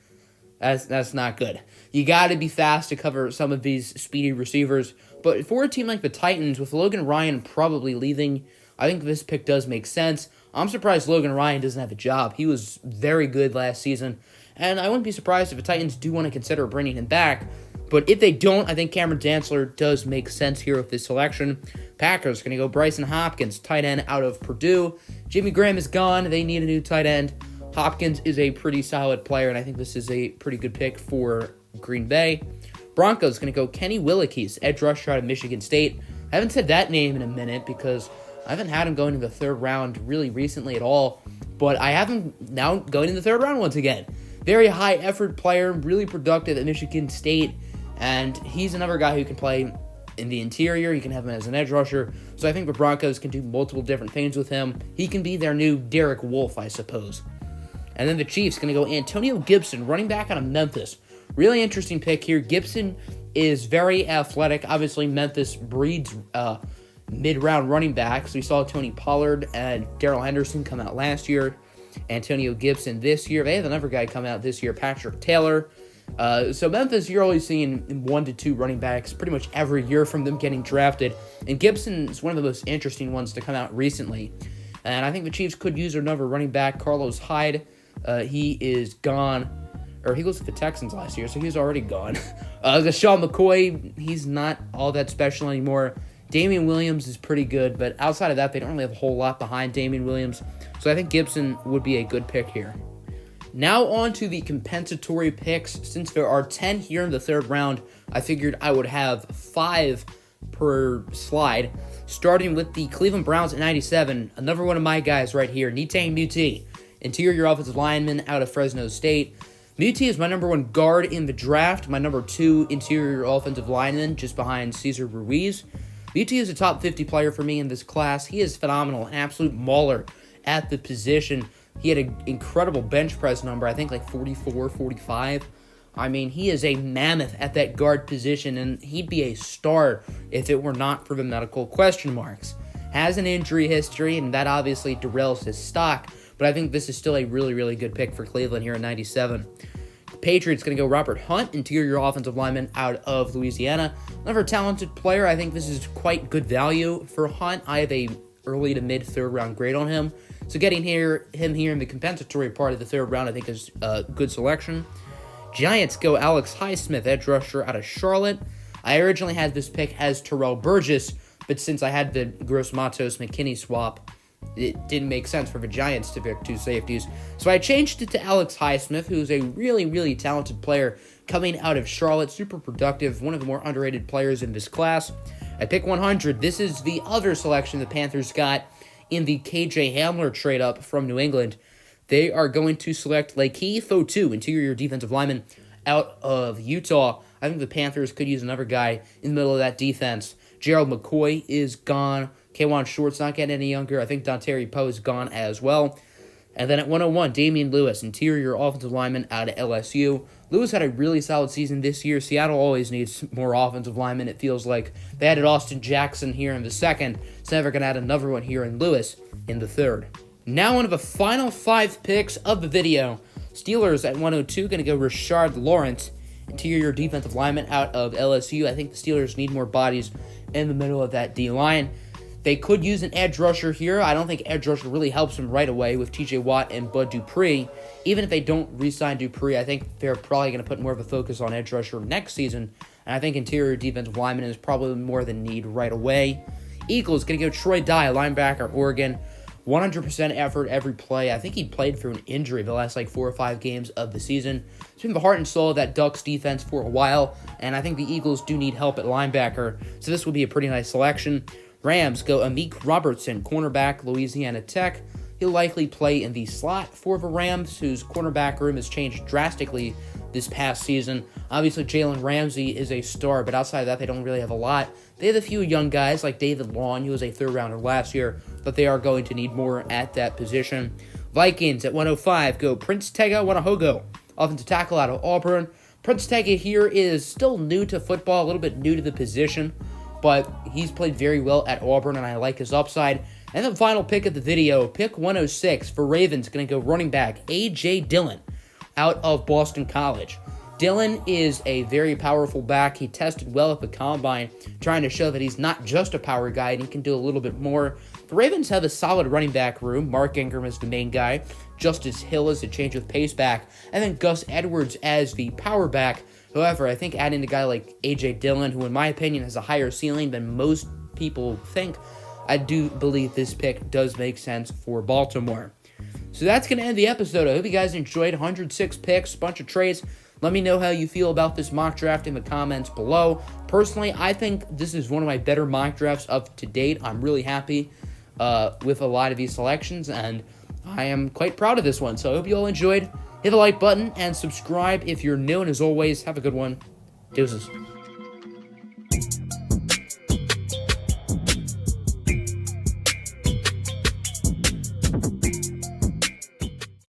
That's not good. You got to be fast to cover some of these speedy receivers. But for a team like the Titans, with Logan Ryan probably leaving, I think this pick does make sense. I'm surprised Logan Ryan doesn't have a job. He was very good last season, and I wouldn't be surprised if the Titans do want to consider bringing him back. But if they don't, I think Cameron Dantzler does make sense here with this selection. Packers going to go Bryson Hopkins, tight end out of Purdue. Jimmy Graham is gone. They need a new tight end. Hopkins is a pretty solid player, and I think this is a pretty good pick for Green Bay. Broncos going to go Kenny Willekes, edge rusher out of Michigan State. I haven't said that name in a minute because I haven't had him going in the third round really recently at all, but I have him now going in the third round once again. Very high effort player, really productive at Michigan State, and he's another guy who can play in the interior. You can have him as an edge rusher, so I think the Broncos can do multiple different things with him. He can be their new Derek Wolfe, I suppose. And then the Chiefs going to go Antonio Gibson, running back out of Memphis. Really interesting pick here. Gibson is very athletic. Obviously, Memphis breeds mid-round running backs. We saw Tony Pollard and Darrell Henderson come out last year. Antonio Gibson this year. They have another guy come out this year, Patrick Taylor. So Memphis, you're always seeing 1 to 2 running backs pretty much every year from them getting drafted. And Gibson is one of the most interesting ones to come out recently. And I think the Chiefs could use another running back, Carlos Hyde. He is gone. Or he was with the Texans last year, so he's already gone. Sean McCoy, he's not all that special anymore. Damian Williams is pretty good, but outside of that, they don't really have a whole lot behind Damian Williams. So I think Gibson would be a good pick here. Now on to the compensatory picks. Since there are 10 here in the third round, I figured I would have 5 per slide. Starting with the Cleveland Browns at 97, another one of my guys right here, Netang Muti, interior offensive lineman out of Fresno State. Muti is my number 1 guard in the draft, my number 2 interior offensive lineman, just behind Cesar Ruiz. Muti is a top 50 player for me in this class. He is phenomenal, an absolute mauler at the position. He had an incredible bench press number, I think like 44, 45. I mean, he is a mammoth at that guard position, and he'd be a star if it were not for the medical question marks. Has an injury history, and that obviously derails his stock, but I think this is still a really, really good pick for Cleveland here at 97. The Patriots going to go Robert Hunt, interior offensive lineman out of Louisiana. Another talented player. I think this is quite good value for Hunt. I have a early to mid third round grade on him. So getting him here in the compensatory part of the third round, I think is a good selection. Giants go Alex Highsmith, edge rusher out of Charlotte. I originally had this pick as Terrell Burgess, but since I had the Gross Matos McKinney swap, it didn't make sense for the Giants to pick 2 safeties. So I changed it to Alex Highsmith, who's a really, really talented player coming out of Charlotte, super productive, one of the more underrated players in this class. At pick 100, this is the other selection the Panthers got in the KJ Hamler trade-up from New England. They are going to select Lakeith Fotu, interior defensive lineman out of Utah. I think the Panthers could use another guy in the middle of that defense. Gerald McCoy is gone. K'Wan Short's not getting any younger. I think Dontari Poe is gone as well. And then at 101, Damian Lewis, interior offensive lineman out of LSU. Lewis had a really solid season this year. Seattle always needs more offensive linemen. It feels like they added Austin Jackson here in the second. So now they're going to add another one here in Lewis in the third. Now on to the final 5 picks of the video. Steelers at 102 going to go Rashard Lawrence, interior defensive lineman out of LSU. I think the Steelers need more bodies in the middle of that D-line. They could use an edge rusher here. I don't think edge rusher really helps them right away with TJ Watt and Bud Dupree. Even if they don't re-sign Dupree, I think they're probably going to put more of a focus on edge rusher next season. And I think interior defensive lineman is probably more than need right away. Eagles going to go Troy Dye, linebacker, Oregon. 100% effort every play. I think he played through an injury the last 4 or 5 games of the season. It's been the heart and soul of that Ducks defense for a while, and I think the Eagles do need help at linebacker, so this would be a pretty nice selection. Rams go Amik Robertson, cornerback, Louisiana Tech. He'll likely play in the slot for the Rams, whose cornerback room has changed drastically this past season. Obviously, Jalen Ramsey is a star, but outside of that, they don't really have a lot. They have a few young guys like David Long, who was a third-rounder last year, but they are going to need more at that position. Vikings at 105 go Prince Tega Wanahogo, offensive tackle out of Auburn. Prince Tega here is still new to football, a little bit new to the position, but he's played very well at Auburn, and I like his upside. And the final pick of the video, pick 106 for Ravens, going to go running back A.J. Dillon out of Boston College. Dillon is a very powerful back. He tested well at the Combine, trying to show that he's not just a power guy and he can do a little bit more. The Ravens have a solid running back room. Mark Ingram is the main guy. Justice Hill is a change of pace back. And then Gus Edwards as the power back. However, I think adding a guy like A.J. Dillon, who in my opinion has a higher ceiling than most people think, I do believe this pick does make sense for Baltimore. So that's going to end the episode. I hope you guys enjoyed. 106 picks, bunch of trades. Let me know how you feel about this mock draft in the comments below. Personally, I think this is one of my better mock drafts up to date. I'm really happy with a lot of these selections, and I am quite proud of this one. So I hope you all enjoyed. Hit the like button and subscribe if you're new, and as always, have a good one. Deuces.